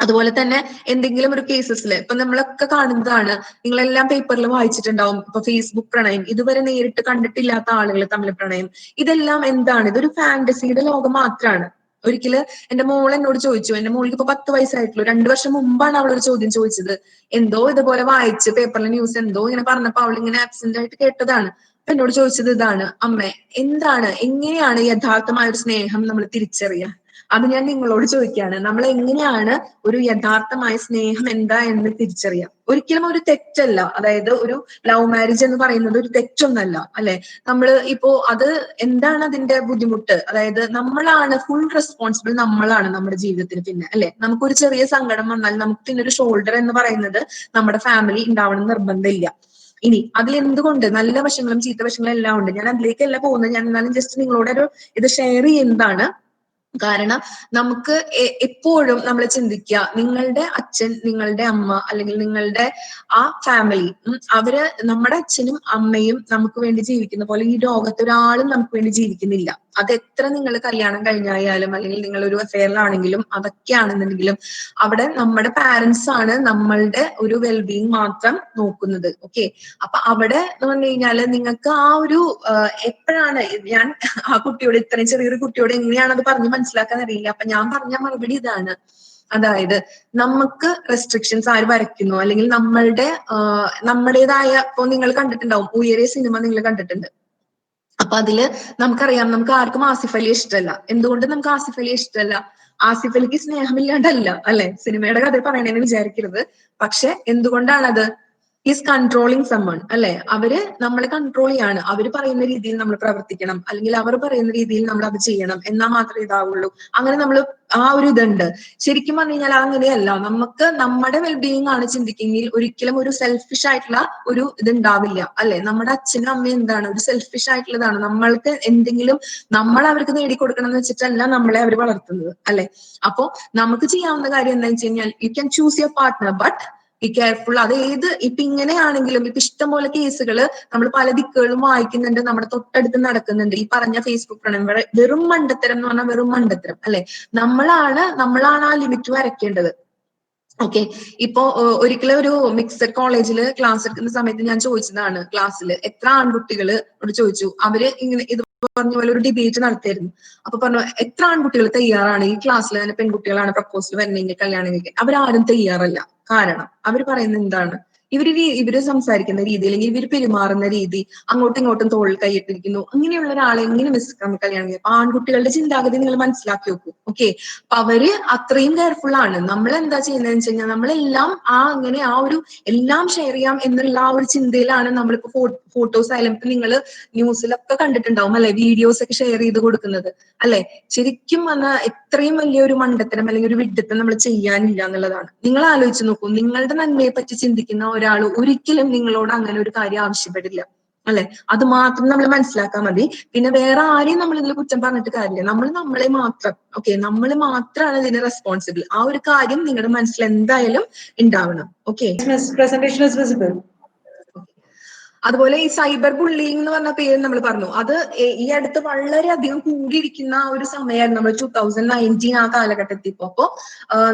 അതുപോലെ തന്നെ എന്തെങ്കിലും ഒരു കേസസിൽ ഇപ്പൊ നമ്മളൊക്കെ കാണുന്നതാണ്, നിങ്ങളെല്ലാം പേപ്പറിൽ വായിച്ചിട്ടുണ്ടാവും, ഇപ്പൊ ഫേസ്ബുക്ക് പ്രണയം, ഇതുവരെ നേരിട്ട് കണ്ടിട്ടില്ലാത്ത ആളുകൾ തമ്മിൽ പ്രണയം. ഇതെല്ലാം എന്താണ്, ഇതൊരു ഫാന്റസിയുടെ ലോകം മാത്രമാണ്. ഒരിക്കല് എന്റെ മോൾ എന്നോട് ചോദിച്ചു, എന്റെ മോൾക്ക് ഇപ്പൊ 10 വയസ്സായിട്ടുള്ളൂ, 2 വർഷം മുമ്പാണ് അവളൊരു ചോദ്യം ചോദിച്ചത്. എന്തോ ഇതുപോലെ വായിച്ച് പേപ്പറിലെ ന്യൂസ് എന്തോ ഇങ്ങനെ പറഞ്ഞപ്പോ അവൾ ഇങ്ങനെ ആബ്സെന്റ് ആയിട്ട് കേട്ടതാണ്. അപ്പൊ എന്നോട് ചോദിച്ചത് ഇതാണ്, അമ്മേ എങ്ങനെയാണ് യഥാർത്ഥമായ ഒരു സ്നേഹം നമ്മൾ തിരിച്ചറിയുക? അത് ഞാൻ നിങ്ങളോട് ചോദിക്കുകയാണ്. നമ്മൾ എങ്ങനെയാണ് ഒരു യഥാർത്ഥമായ സ്നേഹം എന്താ എന്ന് തിരിച്ചറിയാം? ഒരിക്കലും ഒരു തെറ്റല്ല, അതായത് ഒരു ലവ് മാരേജ് എന്ന് പറയുന്നത് ഒരു തെറ്റൊന്നല്ല അല്ലെ. നമ്മള് ഇപ്പോ അത് എന്താണ് അതിന്റെ ബുദ്ധിമുട്ട്, അതായത് നമ്മളാണ് ഫുൾ റെസ്പോൺസിബിൾ, നമ്മളാണ് നമ്മുടെ ജീവിതത്തിന്. പിന്നെ അല്ലെ, നമുക്കൊരു ചെറിയ സങ്കടം വന്നാൽ നമുക്ക് പിന്നെ ഒരു ഷോൾഡർ എന്ന് പറയുന്നത് നമ്മുടെ ഫാമിലി ഉണ്ടാവണം നിർബന്ധമില്ല. ഇനി അതിൽ എന്തുകൊണ്ട് നല്ല വശങ്ങളും ചീത്ത വശങ്ങളും എല്ലാം ഉണ്ട്. ഞാൻ അതിലേക്കല്ല പോകുന്നത്, ഞാൻ എന്നാലും ജസ്റ്റ് നിങ്ങളോടൊരു ഇത് ഷെയർ ചെയ്യുന്നതാണ്. കാരണം നമുക്ക് എപ്പോഴും നമ്മൾ ചിന്തിക്കുക, നിങ്ങളുടെ അച്ഛൻ, നിങ്ങളുടെ അമ്മ അല്ലെങ്കിൽ നിങ്ങളുടെ ആ ഫാമിലി, അവര് നമ്മുടെ അച്ഛനും അമ്മയും നമുക്ക് വേണ്ടി ജീവിക്കുന്ന പോലെ ഈ ലോകത്ത് ഒരാളും നമുക്ക് വേണ്ടി ജീവിക്കുന്നില്ല. അത് എത്ര നിങ്ങൾ കല്യാണം കഴിഞ്ഞായാലും അല്ലെങ്കിൽ നിങ്ങൾ ഒരു അഫെയറിലാണെങ്കിലും അതൊക്കെയാണെന്നുണ്ടെങ്കിലും അവിടെ നമ്മുടെ പാരന്റ്സ് ആണ് നമ്മളുടെ ഒരു വെൽബീങ് മാത്രം നോക്കുന്നത്. ഓക്കെ, അപ്പൊ അവിടെ എന്ന് പറഞ്ഞു കഴിഞ്ഞാല് നിങ്ങൾക്ക് ആ ഒരു എപ്പോഴാണ് ഞാൻ ആ കുട്ടിയോട്, ഇത്രയും ചെറിയൊരു കുട്ടിയോട് എങ്ങനെയാണ് അത് പറഞ്ഞ് മനസ്സിലാക്കാൻ അറിയില്ല. അപ്പൊ ഞാൻ പറഞ്ഞ മറുപടി ഇതാണ്, അതായത് നമുക്ക് റെസ്ട്രിക്ഷൻസ് ആര് വരയ്ക്കുന്നു, അല്ലെങ്കിൽ നമ്മുടേതായ, ഇപ്പൊ നിങ്ങൾ കണ്ടിട്ടുണ്ടാവും ഉയരെ സിനിമ നിങ്ങൾ കണ്ടിട്ടുണ്ട്. അപ്പൊ അതില് നമുക്കറിയാം, നമുക്ക് ആർക്കും ആസിഫ് അലിയെ ഇഷ്ടമല്ല. എന്തുകൊണ്ട് നമുക്ക് ആസിഫ് അലിയെ ഇഷ്ടമല്ല? ആസിഫ് അലിക്ക് സ്നേഹമില്ലാണ്ടല്ല, അല്ലെ? സിനിമയുടെ കഥ പറയണേന്ന് വിചാരിക്കരുത്. പക്ഷെ എന്തുകൊണ്ടാണത്? ഈസ് കൺട്രോളിങ് സമ്മൺ, അല്ലെ? അവര് നമ്മളെ കൺട്രോൾ ചെയ്യാണ്. അവര് പറയുന്ന രീതിയിൽ നമ്മൾ പ്രവർത്തിക്കണം, അല്ലെങ്കിൽ അവർ പറയുന്ന രീതിയിൽ നമ്മൾ അത് ചെയ്യണം, എന്നാൽ മാത്രമേ ഇതാവുള്ളൂ. അങ്ങനെ നമ്മൾ ആ ഒരു ഇതുണ്ട്. ശരിക്കും പറഞ്ഞു കഴിഞ്ഞാൽ അങ്ങനെയല്ല. നമുക്ക് നമ്മുടെ വെൽബീയിങ് ആണ് ചിന്തിക്കുമെങ്കിൽ ഒരിക്കലും ഒരു സെൽഫിഷ് ആയിട്ടുള്ള ഒരു ഇതുണ്ടാവില്ല, അല്ലെ? നമ്മുടെ അച്ഛനും അമ്മയും എന്താണ്, ഒരു സെൽഫിഷ് ആയിട്ടുള്ളതാണ്. നമ്മൾക്ക് എന്തെങ്കിലും നമ്മൾ അവർക്ക് നേടിക്കൊടുക്കണം എന്ന് വെച്ചിട്ടല്ല നമ്മളെ അവർ വളർത്തുന്നത്, അല്ലെ? അപ്പോ നമുക്ക് ചെയ്യാവുന്ന കാര്യം എന്താണെന്ന് വെച്ച് കഴിഞ്ഞാൽ, you can choose your partner, but be careful. അത് ഇപ്പൊ ഇങ്ങനെയാണെങ്കിലും, ഇപ്പൊ ഇഷ്ടംപോലെ കേസുകള് നമ്മൾ പല ദിക്കുകളും വായിക്കുന്നുണ്ട്, നമ്മുടെ തൊട്ടടുത്ത് നടക്കുന്നുണ്ട്. ഈ പറഞ്ഞ ഫേസ്ബുക്ക് പ്രണയം വെറും മണ്ടത്തരം എന്ന് പറഞ്ഞാൽ വെറും മണ്ടത്തരം, അല്ലെ? നമ്മളാണ് ആ ലിമിറ്റ് വരയ്ക്കേണ്ടത്. ഓക്കെ, ഇപ്പോ ഒരിക്കലും ഒരു മിക്സഡ് കോളേജില് ക്ലാസ് എടുക്കുന്ന സമയത്ത് ഞാൻ ചോദിച്ചതാണ്, ക്ലാസ്സിൽ എത്ര ആൺകുട്ടികള് ചോദിച്ചു. അവര് ഇങ്ങനെ ഇത് പറഞ്ഞ പോലെ ഒരു ഡിബേറ്റ് നടത്തിയായിരുന്നു. അപ്പൊ പറഞ്ഞു, എത്ര ആൺകുട്ടികൾ തയ്യാറാണ് ഈ ക്ലാസ്സിൽ തന്നെ പെൺകുട്ടികളാണ് പ്രപ്പോസൽ വരണമെങ്കിൽ കല്യാണം കഴിക്കാൻ? അവരാരും തയ്യാറല്ല. കാരണം അവർ പറയുന്നത് എന്താണ്, ഇവര് സംസാരിക്കുന്ന രീതി, അല്ലെങ്കിൽ ഇവർ പെരുമാറുന്ന രീതി, അങ്ങോട്ടും ഇങ്ങോട്ടും തോളിൽ കൈയിട്ടിരിക്കുന്നു, അങ്ങനെയുള്ള ഒരാളെ എങ്ങനെ നമുക്ക് കല്യാണം ചെയ്യാം? ആൺകുട്ടികളുടെ ചിന്താഗതി നിങ്ങൾ മനസ്സിലാക്കി നോക്കൂ. ഓക്കെ, അപ്പൊ അവര് അത്രയും കെയർഫുൾ ആണ്. നമ്മൾ എന്താ ചെയ്യുന്നതെന്ന് വെച്ച് കഴിഞ്ഞാൽ, നമ്മളെല്ലാം അങ്ങനെ ആ ഒരു എല്ലാം ഷെയർ ചെയ്യാം എന്നുള്ള ആ ഒരു ചിന്തയിലാണ് നമ്മളിപ്പോ ഫോട്ടോസ് ആയാലും, ഇപ്പൊ നിങ്ങൾ ന്യൂസിലൊക്കെ കണ്ടിട്ടുണ്ടാവും, അല്ലെ? വീഡിയോസ് ഒക്കെ ഷെയർ ചെയ്ത് കൊടുക്കുന്നത്, അല്ലെ? ശരിക്കും വന്നാൽ എത്രയും വലിയൊരു മണ്ടത്തരം അല്ലെങ്കിൽ ഒരു വിഡ്ഢിത്തം നമ്മൾ ചെയ്യാനില്ല എന്നുള്ളതാണ്. നിങ്ങൾ ആലോചിച്ച് നോക്കൂ, നിങ്ങളുടെ നന്മയെ പറ്റി ചിന്തിക്കുന്ന ഒരാൾ ഒരിക്കലും നിങ്ങളോട് അങ്ങനെ ഒരു കാര്യം ആവശ്യപ്പെടില്ല, അല്ലെ? അത് മാത്രം നമ്മൾ മനസ്സിലാക്കാൻ മതി. പിന്നെ വേറെ ആരെയും നമ്മൾ ഇതിൽ കുറ്റം പറഞ്ഞിട്ട് കാര്യമില്ല. നമ്മളെ മാത്രം, ഓക്കെ, നമ്മൾ മാത്രമാണ് ഇതിന് റെസ്പോൺസിബിൾ. ആ ഒരു കാര്യം നിങ്ങളുടെ മനസ്സിൽ എന്തായാലും ഉണ്ടാവണം. Okay, Presentation is visible. അതുപോലെ ഈ സൈബർ ബുള്ളിങ് എന്ന് പറഞ്ഞ പേര് നമ്മൾ പറഞ്ഞു, അത് ഈ അടുത്ത് വളരെയധികം കൂടിയിരിക്കുന്ന ഒരു സമയമായിരുന്നു, നമ്മൾ 2019 ആ കാലഘട്ടത്തിൽ. അപ്പോ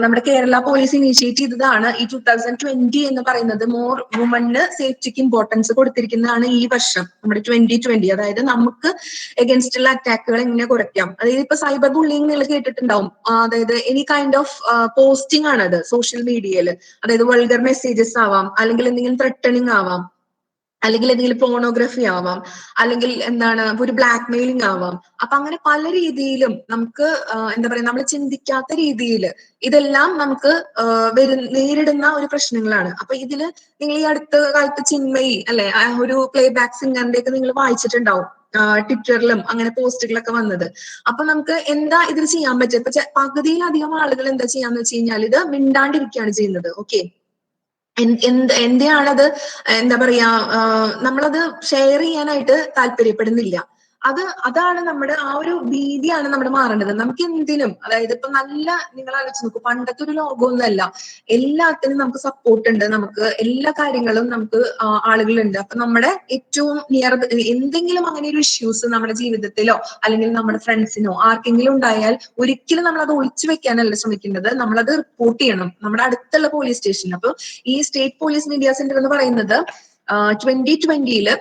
നമ്മുടെ കേരള പോലീസ് ഇനീഷ്യേറ്റ് ചെയ്തതാണ് ഈ 2020 എന്ന് പറയുന്നത്. മോർ വുമന് സേഫ്റ്റിക്ക് ഇമ്പോർട്ടൻസ് കൊടുത്തിരിക്കുന്നതാണ് ഈ വർഷം, നമ്മുടെ 2020. അതായത് നമുക്ക് എഗൻസ്റ്റ് ഉള്ള അറ്റാക്കുകൾ എങ്ങനെ കുറയ്ക്കാം. അതായത് ഇപ്പൊ സൈബർ ബുള്ളിങ് നിങ്ങൾ കേട്ടിട്ടുണ്ടാവും. അതായത് എനി കൈൻഡ് ഓഫ് പോസ്റ്റിംഗ് ആണത് സോഷ്യൽ മീഡിയയിൽ. അതായത് വൾഗർ മെസ്സേജസ് ആവാം, അല്ലെങ്കിൽ എന്തെങ്കിലും ത്രെട്ടണിങ് ആവാം, അല്ലെങ്കിൽ എന്തെങ്കിലും പോണോഗ്രഫി ആവാം, അല്ലെങ്കിൽ എന്താണ് ഒരു ബ്ലാക്ക് മെയിലിംഗ് ആവാം. അപ്പൊ അങ്ങനെ പല രീതിയിലും നമുക്ക് എന്താ പറയാ, നമ്മൾ ചിന്തിക്കാത്ത രീതിയിൽ ഇതെല്ലാം നമുക്ക് നേരിടുന്ന ഒരു പ്രശ്നങ്ങളാണ്. അപ്പൊ ഇതില് നിങ്ങൾ ഈ അടുത്ത കാലത്ത് ചിന്മയി, അല്ലെ, ഒരു പ്ലേ ബാക്ക് സിംഗറിന്റെ ഒക്കെ നിങ്ങൾ വായിച്ചിട്ടുണ്ടാവും, ട്വിറ്ററിലും അങ്ങനെ പോസ്റ്റുകളൊക്കെ വന്നത്. അപ്പൊ നമുക്ക് എന്താ ഇതിൽ ചെയ്യാൻ പറ്റുക? ഇപ്പൊ പകുതിയിലധികം ആളുകൾ എന്താ ചെയ്യാന്ന് വെച്ച് കഴിഞ്ഞാൽ ഇത് മിണ്ടാണ്ടിരിക്കുകയാണ് ചെയ്യുന്നത്. ഓക്കെ, എന്തിനാണത്, എന്താ പറയാ, നമ്മളത് ഷെയർ ചെയ്യാനായിട്ട് താല്പര്യപ്പെടുന്നില്ല. അതാണ് നമ്മുടെ ആ ഒരു ഭീതിയാണ് നമ്മുടെ മാറേണ്ടത്. നമുക്ക് എന്തിനും, അതായത് ഇപ്പൊ നല്ല, നിങ്ങൾ ആലോചിച്ച് നോക്കൂ, പണ്ടത്തെ ഒരു ലോകമൊന്നുമല്ല. എല്ലാത്തിനും നമുക്ക് സപ്പോർട്ട് ഉണ്ട്, നമുക്ക് എല്ലാ കാര്യങ്ങളും നമുക്ക് ആളുകളുണ്ട്. അപ്പൊ നമ്മുടെ ഏറ്റവും നിയർ എന്തെങ്കിലും അങ്ങനെ ഒരു ഇഷ്യൂസ് നമ്മുടെ ജീവിതത്തിലോ അല്ലെങ്കിൽ നമ്മുടെ ഫ്രണ്ട്സിനോ ആർക്കെങ്കിലും ഉണ്ടായാൽ ഒരിക്കലും നമ്മൾ അത് ഒളിച്ചു വെക്കാനല്ല ശ്രമിക്കേണ്ടത്, നമ്മളത് റിപ്പോർട്ട് ചെയ്യണം നമ്മുടെ അടുത്തുള്ള പോലീസ് സ്റ്റേഷനിൽ. അപ്പൊ ഈ സ്റ്റേറ്റ് പോലീസ് മീഡിയ സെന്റർ എന്ന് പറയുന്നത് 2020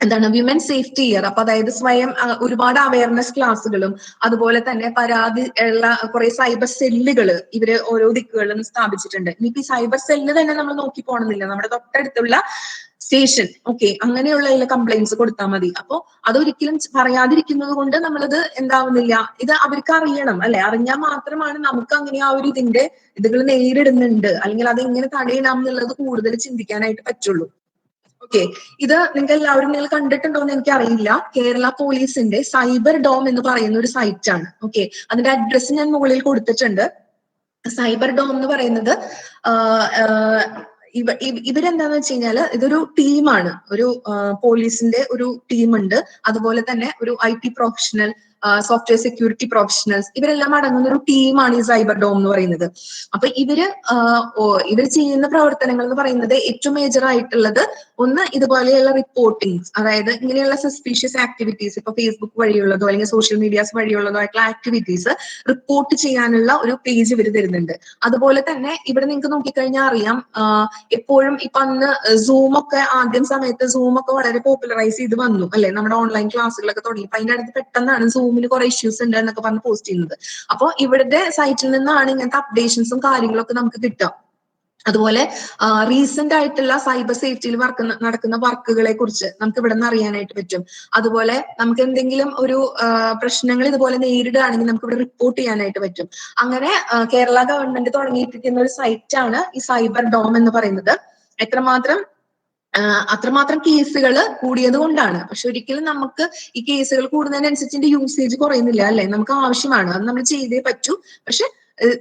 എന്താണ് വിമൻ സേഫ്റ്റി ഇയർ. അപ്പൊ അതായത് സ്വയം ഒരുപാട് അവയർനെസ് ക്ലാസ്സുകളും അതുപോലെ തന്നെ പരാതി ഉള്ള കുറെ സൈബർ സെല്ലുകൾ ഇവര് ഓരോ ദിക്കുകളിലും സ്ഥാപിച്ചിട്ടുണ്ട്. ഇനിയിപ്പോ ഈ സൈബർ സെല്ല് തന്നെ നമ്മൾ നോക്കി പോകണമെന്നില്ല, നമ്മുടെ തൊട്ടടുത്തുള്ള സ്റ്റേഷൻ, ഓക്കെ, അങ്ങനെയുള്ള കംപ്ലൈന്റ്സ് കൊടുത്താൽ മതി. അപ്പൊ അതൊരിക്കലും പറയാതിരിക്കുന്നത് കൊണ്ട് നമ്മളത് എന്താവുന്നില്ല, ഇത് അവർക്ക് അറിയണം, അല്ലെ? അറിഞ്ഞാൽ മാത്രമാണ് നമുക്ക് അങ്ങനെ ആ ഒരു ഇതുകൾ നേരിടുന്നുണ്ട്, അല്ലെങ്കിൽ അത് എങ്ങനെ തടയിടാം എന്നുള്ളത് കൂടുതൽ ചിന്തിക്കാനായിട്ട് പറ്റുള്ളൂ. ഓക്കെ, ഇത് നിങ്ങൾ കണ്ടിട്ടുണ്ടോ എന്ന് എനിക്ക് അറിയില്ല. കേരള പോലീസിന്റെ സൈബർ ഡോം എന്ന് പറയുന്ന ഒരു സൈറ്റ് ആണ്. ഓക്കെ, അതിന്റെ അഡ്രസ് ഞാൻ മുകളിൽ കൊടുത്തിട്ടുണ്ട്. സൈബർ ഡോം എന്ന് പറയുന്നത് ഇവരെന്താന്ന് വെച്ച് കഴിഞ്ഞാല് ഇതൊരു ടീമാണ്, ഒരു പോലീസിന്റെ ഒരു ടീമുണ്ട്, അതുപോലെ തന്നെ ഒരു IT professional, software security professionals, ഇവരെല്ലാം അടങ്ങുന്ന ഒരു ടീമാണ് ഈ സൈബർ ഡോം എന്ന് പറയുന്നത്. അപ്പൊ ഇവര് ചെയ്യുന്ന പ്രവർത്തനങ്ങൾ എന്ന് പറയുന്നത് ഏറ്റവും മേജർ ആയിട്ടുള്ളത് ഒന്ന് ഇതുപോലെയുള്ള റിപ്പോർട്ടിങ്സ്, അതായത് ഇങ്ങനെയുള്ള സസ്പീഷ്യസ് ആക്ടിവിറ്റീസ്, ഇപ്പൊ ഫേസ്ബുക്ക് വഴിയുള്ളതോ അല്ലെങ്കിൽ സോഷ്യൽ മീഡിയാസ് വഴിയുള്ളതോ ആയിട്ടുള്ള ആക്ടിവിറ്റീസ് റിപ്പോർട്ട് ചെയ്യാനുള്ള ഒരു പേജ് ഇവർ തരുന്നുണ്ട്. അതുപോലെ തന്നെ ഇവിടെ നിങ്ങൾക്ക് നോക്കിക്കഴിഞ്ഞാൽ അറിയാം, എപ്പോഴും ഇപ്പൊ അന്ന് സൂമൊക്കെ ആദ്യം സമയത്ത് സൂമൊക്കെ വളരെ പോപ്പുലറൈസ് ചെയ്ത് വന്നു, അല്ലെ? നമ്മുടെ ഓൺലൈൻ ക്ലാസ്സുകളൊക്കെ തുടങ്ങി. അപ്പൊ അതിന്റെ അടുത്ത് പെട്ടെന്നാണ് സൂം സൂമിൽ കുറെ ഇഷ്യൂസ് ഉണ്ട് എന്നൊക്കെ പറഞ്ഞ് പോസ്റ്റ് ചെയ്യുന്നത്. അപ്പോൾ ഇവിടുത്തെ സൈറ്റിൽ നിന്നാണ് ഇങ്ങനത്തെ അപ്ഡേഷൻസും കാര്യങ്ങളൊക്കെ നമുക്ക് കിട്ടുക. അതുപോലെ റീസെന്റ് ആയിട്ടുള്ള സൈബർ സേഫ്റ്റിയിൽ നടക്കുന്ന വർക്കുകളെ കുറിച്ച് നമുക്ക് ഇവിടെ നിന്ന് അറിയാനായിട്ട് പറ്റും. അതുപോലെ നമുക്ക് എന്തെങ്കിലും ഒരു പ്രശ്നങ്ങൾ ഇതുപോലെ നേരിടുകയാണെങ്കിൽ നമുക്ക് ഇവിടെ റിപ്പോർട്ട് ചെയ്യാനായിട്ട് പറ്റും. അങ്ങനെ കേരള ഗവൺമെന്റ് തുടങ്ങിയിരിക്കുന്ന ഒരു സൈറ്റാണ് ഈ സൈബർ ഡോം എന്ന് പറയുന്നത്. അത്രമാത്രം കേസുകൾ കൂടിയത് കൊണ്ടാണ്. പക്ഷെ ഒരിക്കലും നമുക്ക് ഈ കേസുകൾ കൂടുന്നതിനനുസരിച്ച് യൂസേജ് കുറയുന്നില്ല അല്ലെ, നമുക്ക് ആവശ്യമാണ്, അത് നമ്മൾ ചെയ്തേ പറ്റൂ. പക്ഷെ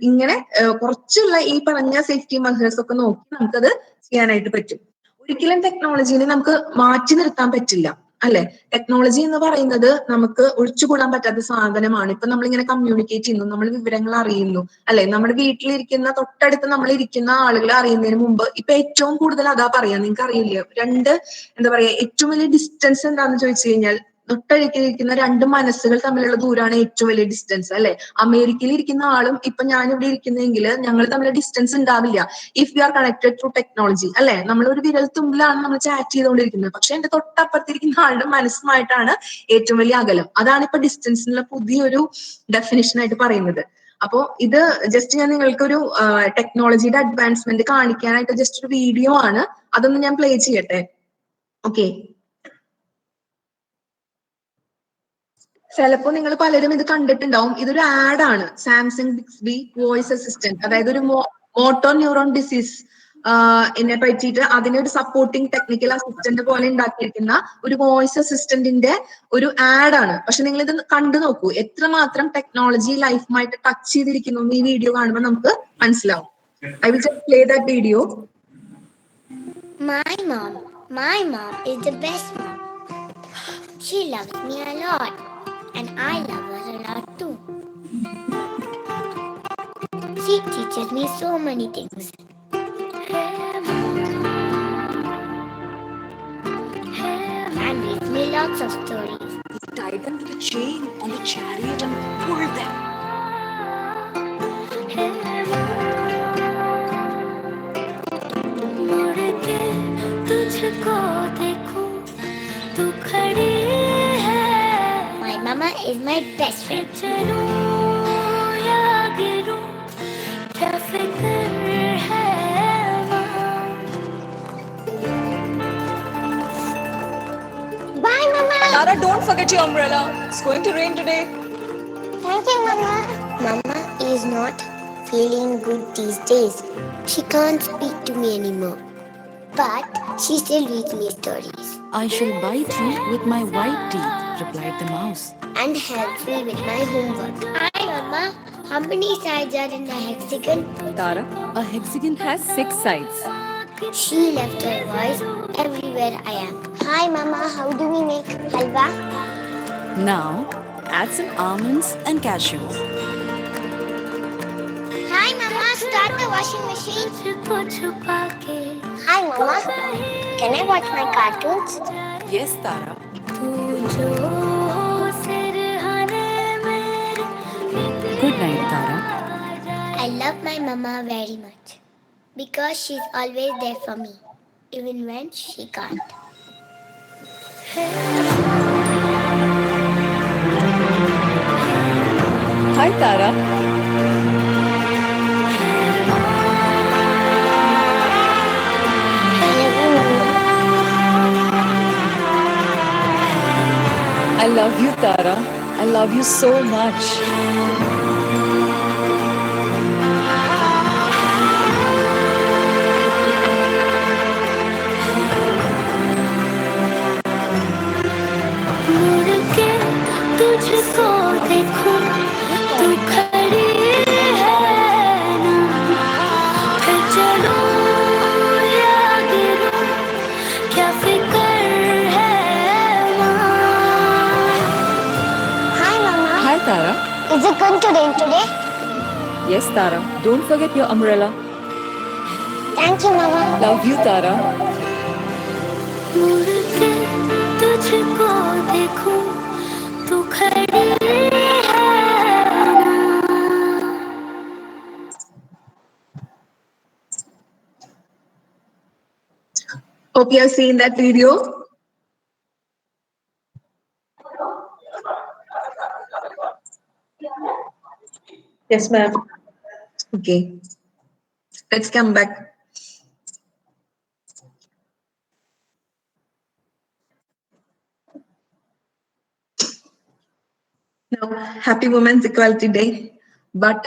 ഇങ്ങനെ കുറച്ചുള്ള ഈ പറഞ്ഞ സേഫ്റ്റി മെഷേഴ്സ് ഒക്കെ നോക്കി നമുക്കത് ചെയ്യാനായിട്ട് പറ്റും. ഒരിക്കലും ടെക്നോളജീനെ നമുക്ക് മാറ്റി നിർത്താൻ പറ്റില്ല അല്ലെ. ടെക്നോളജി എന്ന് പറയുന്നത് നമുക്ക് ഒഴിച്ചുകൂടാൻ പറ്റാത്ത സാധനമാണ്. ഇപ്പൊ നമ്മളിങ്ങനെ കമ്മ്യൂണിക്കേറ്റ് ചെയ്യുന്നു, നമ്മൾ വിവരങ്ങൾ അറിയുന്നു അല്ലെ. നമ്മുടെ വീട്ടിലിരിക്കുന്ന തൊട്ടടുത്ത് നമ്മൾ ഇരിക്കുന്ന ആളുകളെ അറിയുന്നതിന് മുമ്പ് ഇപ്പൊ ഏറ്റവും കൂടുതൽ അതാ പറയാ, നിങ്ങൾക്ക് അറിയില്ല, എന്താ പറയാ, ഏറ്റവും വലിയ ഡിസ്റ്റൻസ് എന്താണെന്ന് ചോദിച്ചു കഴിഞ്ഞാൽ തൊട്ടടുക്കിരിക്കുന്ന രണ്ട് മനസ്സുകൾ തമ്മിലുള്ള ദൂരമാണ് ഏറ്റവും വലിയ ഡിസ്റ്റൻസ് അല്ലെ. അമേരിക്കയിൽ ഇരിക്കുന്ന ആളും ഇപ്പൊ ഞാൻ ഇവിടെ ഇരിക്കുന്നെങ്കിൽ ഞങ്ങൾ തമ്മിൽ ഡിസ്റ്റൻസ് ഉണ്ടാവില്ല if you are connected to technology അല്ലെ. നമ്മൾ ഒരു വിരൽ തുമ്പിലാണ് നമ്മൾ ചാറ്റ് ചെയ്തുകൊണ്ടിരിക്കുന്നത്. പക്ഷെ എന്റെ തൊട്ടപ്പുറത്തിരിക്കുന്ന ആളുടെ മനസ്സുമായിട്ടാണ് ഏറ്റവും വലിയ അകലം. അതാണ് ഇപ്പൊ ഡിസ്റ്റൻസിനുള്ള പുതിയൊരു ഡെഫിനിഷൻ ആയിട്ട് പറയുന്നത്. അപ്പോ ഇത് ജസ്റ്റ് ഞാൻ നിങ്ങൾക്കൊരു ടെക്നോളജിയുടെ അഡ്വാൻസ്മെന്റ് കാണിക്കാനായിട്ട് ജസ്റ്റ് ഒരു വീഡിയോ ആണ്, അതൊന്ന് ഞാൻ പ്ലേ ചെയ്യട്ടെ. ഓക്കെ, ചിലപ്പോ നിങ്ങൾ പലരും ഇത് കണ്ടിട്ടുണ്ടാവും. ഇതൊരു ആഡ് ആണ്, സാംസങ് ബിക്സ്ബി വോയിസ് അസിസ്റ്റന്റ്, അതായത് ഒരു മോട്ടോർ ന്യൂറോൺ ഡിസീസ് എന്നെ പറ്റിയിട്ട് അതിനൊരു സപ്പോർട്ടിംഗ് ടെക്നിക്കൽ അസിസ്റ്റന്റ് പോലെ ഉണ്ടാക്കിയിരിക്കുന്ന ഒരു വോയിസ് അസിസ്റ്റന്റിന്റെ ഒരു ആഡ് ആണ്. പക്ഷെ നിങ്ങൾ ഇത് കണ്ടു നോക്കൂ, എത്രമാത്രം ടെക്നോളജി ലൈഫുമായിട്ട് ടച്ച് ചെയ്തിരിക്കുന്നു ഈ വീഡിയോ കാണുമ്പോൾ നമുക്ക് മനസ്സിലാവും. I will just play that video. My mom is the best mom. She loves me a lot, and I love her a lot too. She teaches me so many things. And reads me lots of stories. Tie them to the chain on the chariot and pull them. My mama is my best friend. Bye, Mama. Tara, don't forget your umbrella. It's going to rain today. Thank you, Mama. Mama is not feeling good these days. She can't speak to me anymore. But she still reads me stories. I shall bite you with my white teeth, replied the mouse. And helps me with my homework. Hi, Mama. How many sides are in a hexagon? Tara, a hexagon has 6 sides. She left her voice everywhere I am. Hi, Mama. How do we make halwa? Now, add some almonds and cashews. Hi, Mama. Start the washing machine. Hi, Mama. Can I watch my cartoons? Yes, Tara. Good night, Tara. I love my mama very much because she's always there for me, even when she can't. Hi, Tara. I love you, Tara. I love you so much. तुझको देखूं तू खड़ी है ना फिर चलूं या गिरूं क्या फिक्र है Hi Mama. Hi, Tara. Is it going to rain today? Yes, Tara. Don't forget your umbrella. Thank you Mama. Love you, Tara. मुड़ के तुझको देखूं तू खड़ी है Hope you have seen that video. Yes, ma'am. Okay, let's come back. Now, happy Women's Equality Day. But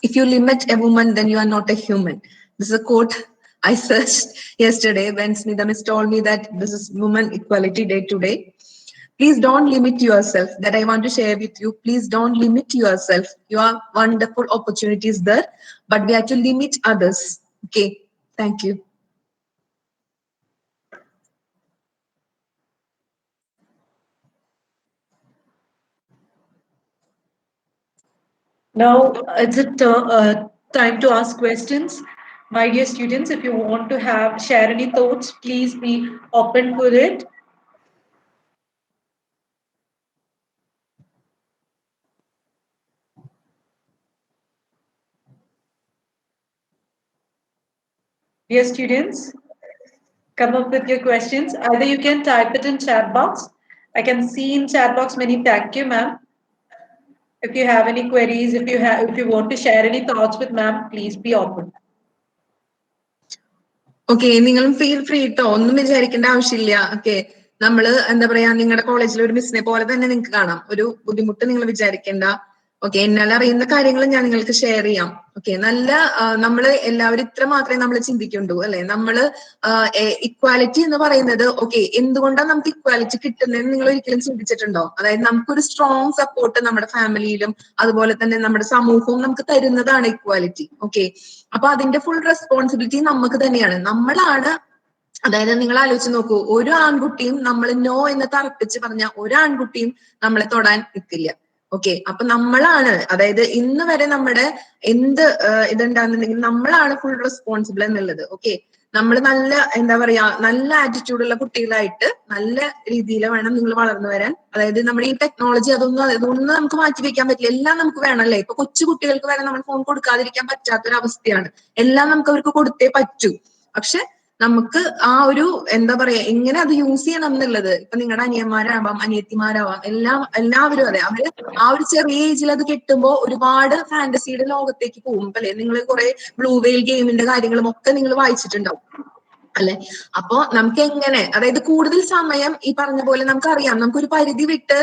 if you limit a woman, then you are not a human. This is a quote I searched yesterday when Smita Miss told me that this is Women Equality Day today. Please don't limit yourself. That I want to share with you. Please don't limit yourself. You are wonderful opportunities there, but we have to limit others. Okay, thank you. Now it's time to ask questions. My dear students, if you want to share any thoughts, please be open for it. Dear students, come up with your questions. Either you can type it in chat box. I can see in chat box many thank you, ma'am. If you have any queries, if you want to share any thoughts with ma'am, please be open. Okay, നിങ്ങളും feel free കേട്ടോ, ഒന്നും വിചാരിക്കേണ്ട ആവശ്യമില്ല. Okay, നമ്മള് എന്താ പറയാ, നിങ്ങളുടെ കോളേജിലെ ഒരു മിസ്സിനെ പോലെ തന്നെ നിങ്ങൾക്ക് കാണാം. ഒരു ബുദ്ധിമുട്ട് നിങ്ങൾ വിചാരിക്കേണ്ട. ഓക്കെ, എന്നാൽ അറിയുന്ന കാര്യങ്ങൾ ഞാൻ നിങ്ങൾക്ക് ഷെയർ ചെയ്യാം. ഓക്കെ, നല്ല നമ്മള് എല്ലാവരും ഇത്ര മാത്രമേ നമ്മൾ ചിന്തിക്കുള്ളൂ അല്ലെ. നമ്മള് ഇക്വാലിറ്റി എന്ന് പറയുന്നത് ഓക്കെ, എന്തുകൊണ്ടാണ് നമുക്ക് ഇക്വാലിറ്റി കിട്ടുന്നതെന്ന് നിങ്ങൾ ഒരിക്കലും ചിന്തിച്ചിട്ടുണ്ടോ? അതായത് നമുക്കൊരു സ്ട്രോങ് സപ്പോർട്ട് നമ്മുടെ ഫാമിലിയിലും അതുപോലെ തന്നെ നമ്മുടെ സമൂഹവും നമുക്ക് തരുന്നതാണ് ഇക്വാലിറ്റി. ഓക്കെ, അപ്പൊ അതിന്റെ ഫുൾ റെസ്പോൺസിബിലിറ്റി നമുക്ക് തന്നെയാണ്. നമ്മളാണ്, അതായത് നിങ്ങൾ ആലോചിച്ച് നോക്കൂ, ഒരു ആൺകുട്ടിയും നമ്മൾ നോ എന്ന് തറപ്പിച്ച് പറഞ്ഞ ഒരു ആൺകുട്ടിയും നമ്മളെ തൊടാൻ നിൽക്കില്ല. ഓക്കെ, അപ്പൊ നമ്മളാണ്, അതായത് ഇന്ന് വരെ നമ്മുടെ എന്ത് ഇതുണ്ടാകുന്നുണ്ടെങ്കിൽ നമ്മളാണ് ഫുൾ റെസ്പോൺസിബിൾ എന്നുള്ളത്. ഓക്കെ, നമ്മൾ നല്ല എന്താ പറയാ, നല്ല ആറ്റിറ്റ്യൂഡ് ഉള്ള കുട്ടികളായിട്ട് നല്ല രീതിയിൽ വേണം നിങ്ങൾ വളർന്നു വരാൻ. അതായത് നമ്മുടെ ഈ ടെക്നോളജി അതൊന്നും നമുക്ക് മാറ്റി വെക്കാൻ പറ്റില്ല. എല്ലാം നമുക്ക് വേണമല്ലേ. ഇപ്പൊ കൊച്ചു കുട്ടികൾക്ക് വരെ നമ്മൾ ഫോൺ കൊടുക്കാതിരിക്കാൻ പറ്റാത്തൊരവസ്ഥയാണ്. എല്ലാം നമുക്ക് അവർക്ക് കൊടുത്തേ പറ്റൂ. പക്ഷെ നമുക്ക് ആ ഒരു എന്താ പറയാ, എങ്ങനെ അത് യൂസ് ചെയ്യണം എന്നുള്ളത്, ഇപ്പൊ നിങ്ങളുടെ അനിയന്മാരാവാം അനിയത്തിമാരാവാം എല്ലാവരും അതെ, അവര് ആ ഒരു ചെറിയ ഏജിൽ അത് കിട്ടുമ്പോ ഒരുപാട് ഫാന്റസിയുടെ ലോകത്തേക്ക് പോകും അല്ലെ. നിങ്ങൾ കുറെ ബ്ലൂ വെയിൽ ഗെയിമിന്റെ കാര്യങ്ങളും ഒക്കെ നിങ്ങൾ വായിച്ചിട്ടുണ്ടാവും അല്ലെ. അപ്പോ നമുക്ക് എങ്ങനെ, അതായത് കൂടുതൽ സമയം ഈ പറഞ്ഞ പോലെ നമുക്കറിയാം, നമുക്കൊരു പരിധി വിട്ട്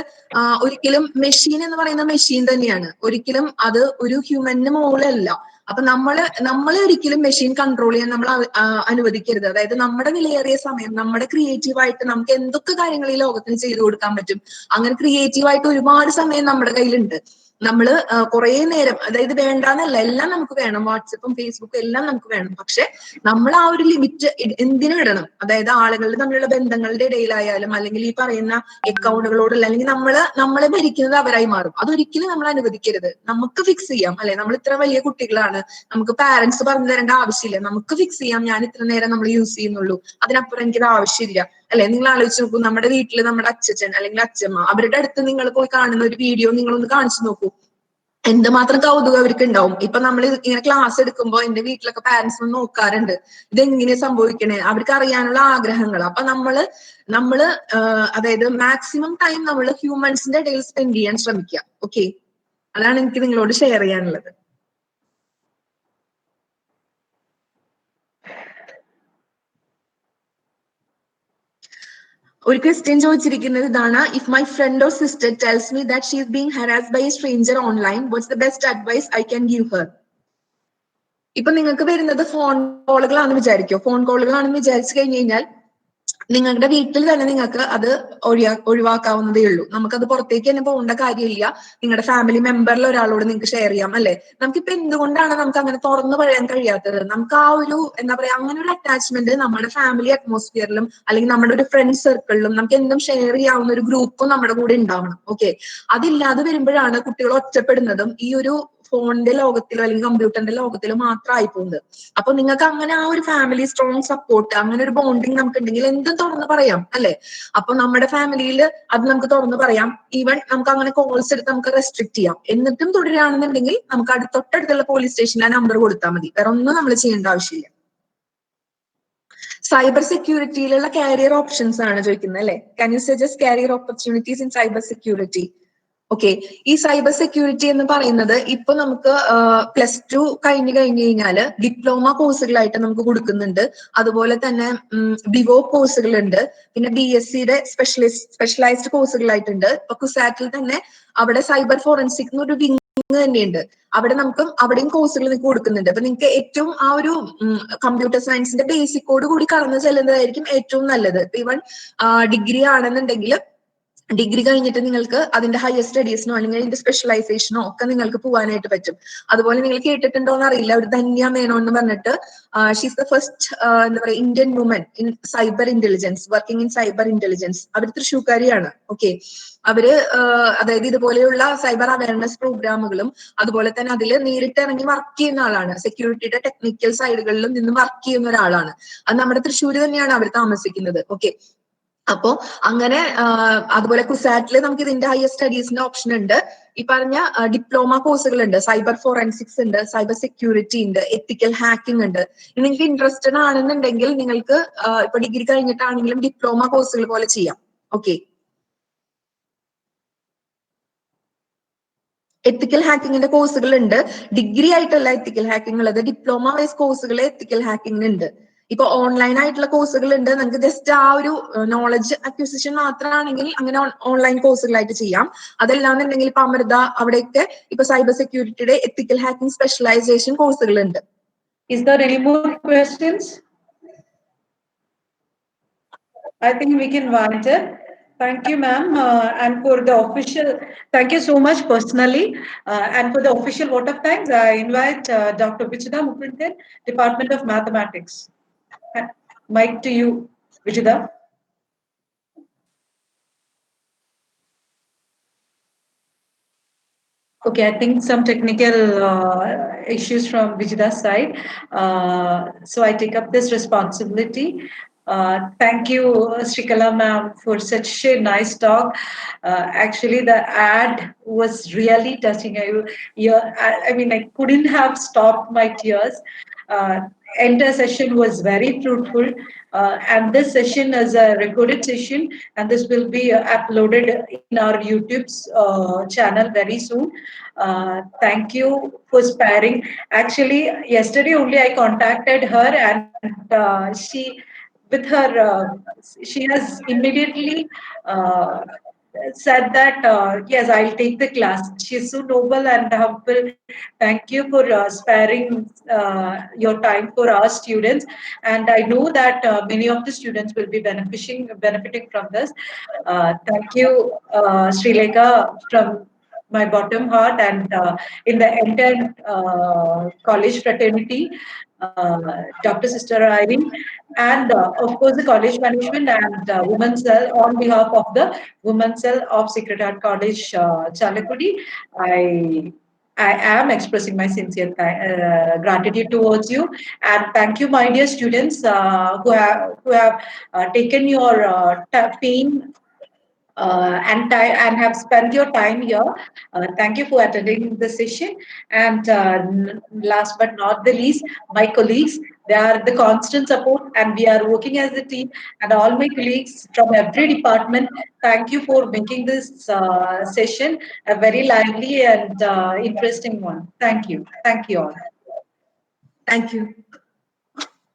ഒരിക്കലും മെഷീൻ എന്ന് പറയുന്ന മെഷീൻ തന്നെയാണ്, ഒരിക്കലും അത് ഒരു ഹ്യൂമന് മുകളിലല്ല. അപ്പൊ നമ്മളെ ഒരിക്കലും മെഷീൻ കൺട്രോൾ ചെയ്യാൻ നമ്മൾ അനുവദിക്കരുത്. അതായത് നമ്മുടെ വിലയേറിയ സമയം, നമ്മുടെ ക്രിയേറ്റീവായിട്ട് നമുക്ക് എന്തൊക്കെ കാര്യങ്ങൾ ഈ ലോകത്തിന് ചെയ്തു കൊടുക്കാൻ പറ്റും, അങ്ങനെ ക്രിയേറ്റീവായിട്ട് ഒരുപാട് സമയം നമ്മുടെ കയ്യിലുണ്ട്. നമ്മള് കുറെ നേരം, അതായത് വേണ്ടാന്നല്ല, എല്ലാം നമുക്ക് വേണം, വാട്സപ്പും ഫേസ്ബുക്കും എല്ലാം നമുക്ക് വേണം. പക്ഷെ നമ്മൾ ആ ഒരു ലിമിറ്റ് എന്തിനും ഇടണം. അതായത് ആളുകൾ തമ്മിലുള്ള ബന്ധങ്ങളുടെ ഇടയിലായാലും, അല്ലെങ്കിൽ ഈ പറയുന്ന അക്കൗണ്ടുകളോടുള്ള, അല്ലെങ്കിൽ നമ്മളെ ഭരിക്കുന്നത് അവരായി മാറും. അതൊരിക്കലും നമ്മൾ അനുവദിക്കരുത്. നമുക്ക് ഫിക്സ് ചെയ്യാം അല്ലെ, നമ്മൾ ഇത്ര വലിയ കുട്ടികളാണ്, നമുക്ക് പാരന്റ്സ് പറഞ്ഞു തരേണ്ട ആവശ്യമില്ല. നമുക്ക് ഫിക്സ് ചെയ്യാം, ഞാൻ ഇത്ര നേരം നമ്മൾ യൂസ് ചെയ്യുന്നുള്ളൂ, അതിനപ്പുറം എനിക്കത് ആവശ്യമില്ല അല്ലെ. നിങ്ങൾ ആലോചിച്ച് നോക്കൂ, നമ്മുടെ വീട്ടിൽ നമ്മുടെ അച്ഛൻ അല്ലെങ്കിൽ അച്ഛമ്മ, അവരുടെ അടുത്ത് നിങ്ങൾ പോയി കാണുന്ന ഒരു വീഡിയോ നിങ്ങളൊന്ന് കാണിച്ചു നോക്കൂ, എന്തുമാത്രം കൗതുകം അവർക്ക് ഉണ്ടാവും. ഇപ്പൊ നമ്മൾ ഇങ്ങനെ ക്ലാസ് എടുക്കുമ്പോ എന്റെ വീട്ടിലൊക്കെ പാരന്റ്സ് നോക്കാറുണ്ട്, ഇതെങ്ങനെ സംഭവിക്കണേ, അവർക്ക് അറിയാനുള്ള ആഗ്രഹങ്ങൾ. അപ്പൊ നമ്മള് അതായത് മാക്സിമം ടൈം നമ്മൾ ഹ്യൂമൻസിന്റെ ഇടയിൽ സ്പെൻഡ് ചെയ്യാൻ ശ്രമിക്കുക. ഓക്കെ, അതാണ് എനിക്ക് നിങ്ങളോട് ഷെയർ ചെയ്യാനുള്ളത്. ഒരു ക്വസ്റ്റ്യൻ ചോദിച്ചിരിക്കുന്നത് ഇതാണ്: if my friend or sister tells me that she is being harassed by a stranger online, what's the best advice I can give her? ഇപ്പൊ നിങ്ങൾക്ക് വരുന്നത് ഫോൺ കോളുകളാണെന്ന് വിചാരിക്കോ. ഫോൺ കോളുകളാണെന്ന് വിചാരിച്ചു കഴിഞ്ഞു കഴിഞ്ഞാൽ നിങ്ങളുടെ വീട്ടിൽ തന്നെ നിങ്ങൾക്ക് അത് ഒഴിവാക്കാവുന്നതേ ഉള്ളൂ. നമുക്കത് പുറത്തേക്ക് തന്നെ പോകേണ്ട കാര്യമില്ല. നിങ്ങളുടെ ഫാമിലി മെമ്പറിൽ ഒരാളോട് നിങ്ങൾക്ക് ഷെയർ ചെയ്യാം അല്ലെ. നമുക്കിപ്പോ എന്തുകൊണ്ടാണ് നമുക്ക് അങ്ങനെ തുറന്നു പറയാൻ കഴിയാത്തത്? നമുക്ക് ആ ഒരു എന്താ പറയാ, അങ്ങനെ ഒരു അറ്റാച്ച്മെന്റ് നമ്മുടെ ഫാമിലി അറ്റ്മോസ്ഫിയറിലും അല്ലെങ്കിൽ നമ്മുടെ ഒരു ഫ്രണ്ട് സർക്കിളിലും നമുക്ക് എന്തും ഷെയർ ചെയ്യാവുന്ന ഒരു ഗ്രൂപ്പും നമ്മുടെ കൂടെ ഉണ്ടാവണം. ഓക്കെ, അതില്ലാതെ വരുമ്പോഴാണ് കുട്ടികൾ ഒറ്റപ്പെടുന്നതും ഈ ഒരു ഫോണിന്റെ ലോകത്തിലോ അല്ലെങ്കിൽ കമ്പ്യൂട്ടറിന്റെ ലോകത്തിലോ മാത്രമായി പോകുന്നത്. അപ്പൊ നിങ്ങൾക്ക് അങ്ങനെ ആ ഒരു ഫാമിലി സ്ട്രോങ് സപ്പോർട്ട്, അങ്ങനെ ഒരു ബോണ്ടിങ് നമുക്ക് ഉണ്ടെങ്കിൽ എന്തും തുറന്ന് പറയാം അല്ലെ. അപ്പൊ നമ്മുടെ ഫാമിലിയിൽ അത് നമുക്ക് തുറന്ന് പറയാം. ഈവൻ നമുക്ക് അങ്ങനെ കോൾസ് എടുത്ത് നമുക്ക് റെസ്ട്രിക്ട് ചെയ്യാം. എന്നിട്ടും തുടരുകയാണെന്നുണ്ടെങ്കിൽ നമുക്ക് തൊട്ടടുത്തുള്ള പോലീസ് സ്റ്റേഷനിൽ ആ നമ്പർ കൊടുത്താൽ മതി. വേറെ ഒന്നും നമ്മൾ ചെയ്യേണ്ട ആവശ്യമില്ല. സൈബർ സെക്യൂരിറ്റിയിലുള്ള കാരിയർ ഓപ്ഷൻസ് ആണ് ചോദിക്കുന്നത് അല്ലെ. Can you suggest carrier opportunities in cyber security? Okay, ഈ സൈബർ സെക്യൂരിറ്റി എന്ന് പറയുന്നത് ഇപ്പൊ നമുക്ക് +2 കഴിഞ്ഞു കഴിഞ്ഞാല് ഡിപ്ലോമ കോഴ്സുകളായിട്ട് നമുക്ക് കൊടുക്കുന്നുണ്ട്. അതുപോലെ തന്നെ ബിവോ കോഴ്സുകളുണ്ട്, പിന്നെ BScയുടെ സ്പെഷ്യലൈസ്ഡ് കോഴ്സുകളായിട്ടുണ്ട്. ഇപ്പൊ കുസാറ്റിൽ തന്നെ അവിടെ സൈബർ ഫോറൻസിക് എന്നൊരു വിങ് തന്നെയുണ്ട്. അവിടെ അവിടെയും കോഴ്സുകൾ നിങ്ങൾക്ക് കൊടുക്കുന്നുണ്ട്. അപ്പൊ നിങ്ങൾക്ക് ഏറ്റവും ആ ഒരു കമ്പ്യൂട്ടർ സയൻസിന്റെ ബേസിക്കോട് കൂടി കടന്നു ചെല്ലുന്നതായിരിക്കും ഏറ്റവും നല്ലത്. ഇവൺ ഡിഗ്രി ആണെന്നുണ്ടെങ്കിൽ ഡിഗ്രി കഴിഞ്ഞിട്ട് നിങ്ങൾക്ക് അതിന്റെ ഹയർ സ്റ്റഡീസിനോ അല്ലെങ്കിൽ അതിന്റെ സ്പെഷ്യലൈസേഷനോ ഒക്കെ നിങ്ങൾക്ക് പോകാനായിട്ട് പറ്റും. അതുപോലെ നിങ്ങൾ കേട്ടിട്ടുണ്ടോ എന്ന് അറിയില്ല, ഒരു ധന്യ മേനോൻ എന്ന് പറഞ്ഞിട്ട് ഷീസ് ദ ഫസ്റ്റ് എന്താ പറയുക Indian woman in cyber intelligence, working in cyber intelligence. അവർ തൃശ്ശൂർക്കാരിയാണ്. ഓക്കെ, അവര് അതായത് ഇതുപോലെയുള്ള സൈബർ അവയർനെസ് പ്രോഗ്രാമുകളും അതുപോലെ തന്നെ അതിൽ നേരിട്ട് ഇറങ്ങി വർക്ക് ചെയ്യുന്ന ആളാണ്. സെക്യൂരിറ്റിയുടെ ടെക്നിക്കൽ സൈഡുകളിലും നിന്ന് വർക്ക് ചെയ്യുന്ന ഒരാളാണ്. അത് നമ്മുടെ തൃശ്ശൂർ തന്നെയാണ് അവർ താമസിക്കുന്നത്. ഓക്കെ, അപ്പോ അങ്ങനെ അതുപോലെ കുസാറ്റില് നമുക്ക് ഇതിന്റെ ഹയർ സ്റ്റഡീസിന്റെ ഓപ്ഷൻ ഉണ്ട്. ഈ പറഞ്ഞ ഡിപ്ലോമ കോഴ്സുകൾ ഉണ്ട്, സൈബർ ഫോറൻസിക്സ് ഉണ്ട്, സൈബർ സെക്യൂരിറ്റി ഉണ്ട്, എത്തിക്കൽ ഹാക്കിംഗ് ഉണ്ട്. നിങ്ങൾക്ക് ഇൻട്രസ്റ്റഡ് ആണെന്നുണ്ടെങ്കിൽ നിങ്ങൾക്ക് ഇപ്പൊ ഡിഗ്രി കഴിഞ്ഞിട്ടാണെങ്കിലും ഡിപ്ലോമ കോഴ്സുകൾ പോലെ ചെയ്യാം. ഓക്കെ, എത്തിക്കൽ ഹാക്കിങ്ങിന്റെ കോഴ്സുകൾ ഉണ്ട്. ഡിഗ്രി ആയിട്ടല്ല എത്തിക്കൽ ഹാക്കിംഗ് ഉള്ളത്, ഡിപ്ലോമ വൈസ് കോഴ്സുകൾ എത്തിക്കൽ ഹാക്കിംഗ് ഉണ്ട്. ഇപ്പൊ ഓൺലൈൻ ആയിട്ടുള്ള കോഴ്സുകൾ ഉണ്ട്. നിങ്ങൾക്ക് ജസ്റ്റ് ആ ഒരു നോളജ് അക്വിസിഷൻ മാത്രമാണെങ്കിൽ അങ്ങനെ ഓൺലൈൻ കോഴ്സുകളായിട്ട് ചെയ്യാം. അതല്ലാന്നുണ്ടെങ്കിൽ ഇപ്പൊ അമൃത അവിടെയൊക്കെ ഇപ്പൊ സൈബർ സെക്യൂരിറ്റിയുടെ എത്തിക്കൽ ഹാക്കിംഗ് സ്പെഷ്യലൈസേഷൻ കോഴ്സുകൾ ഉണ്ട്. Is there any more questions? I think we can wind up. Thank you, ma'am. And for the official, thank you so much personally. And for the official vote of thanks, I invite Dr. Vichida Mukundan, Department of Mathematics. Mic to you, Vichida. Okay, I think some technical issues from Vijida's side. So I take up this responsibility. Thank you, Srikala ma'am, for such a nice talk. Actually, the ad was really touching. I mean, I couldn't have stopped my tears. Entire session was very fruitful, and this session is a recorded session, and this will be uploaded in our YouTube's channel very soon. Thank you for sparing. Actually, yesterday only I contacted her, and with her, she has immediately said that yes, I'll take the class. She's so noble and humble. Thank you for sparing your time for our students, and I know that many of the students will be benefiting from this. Thank you, Sri Lekha, from my bottom heart, and in the entire college fraternity, Dr. Sister Irene, and of course the college management and women's cell on behalf of the women's cell of Secretariat College Chalakudi. I am expressing my sincere gratitude towards you, and thank you, my dear students, who have taken your pain and have spent your time here. Thank you for attending the session. And last but not the least, my colleagues, they are the constant support, and we are working as a team. And all my colleagues from every department, thank you for making this session a very lively and interesting one. Thank you. Thank you all. Thank you.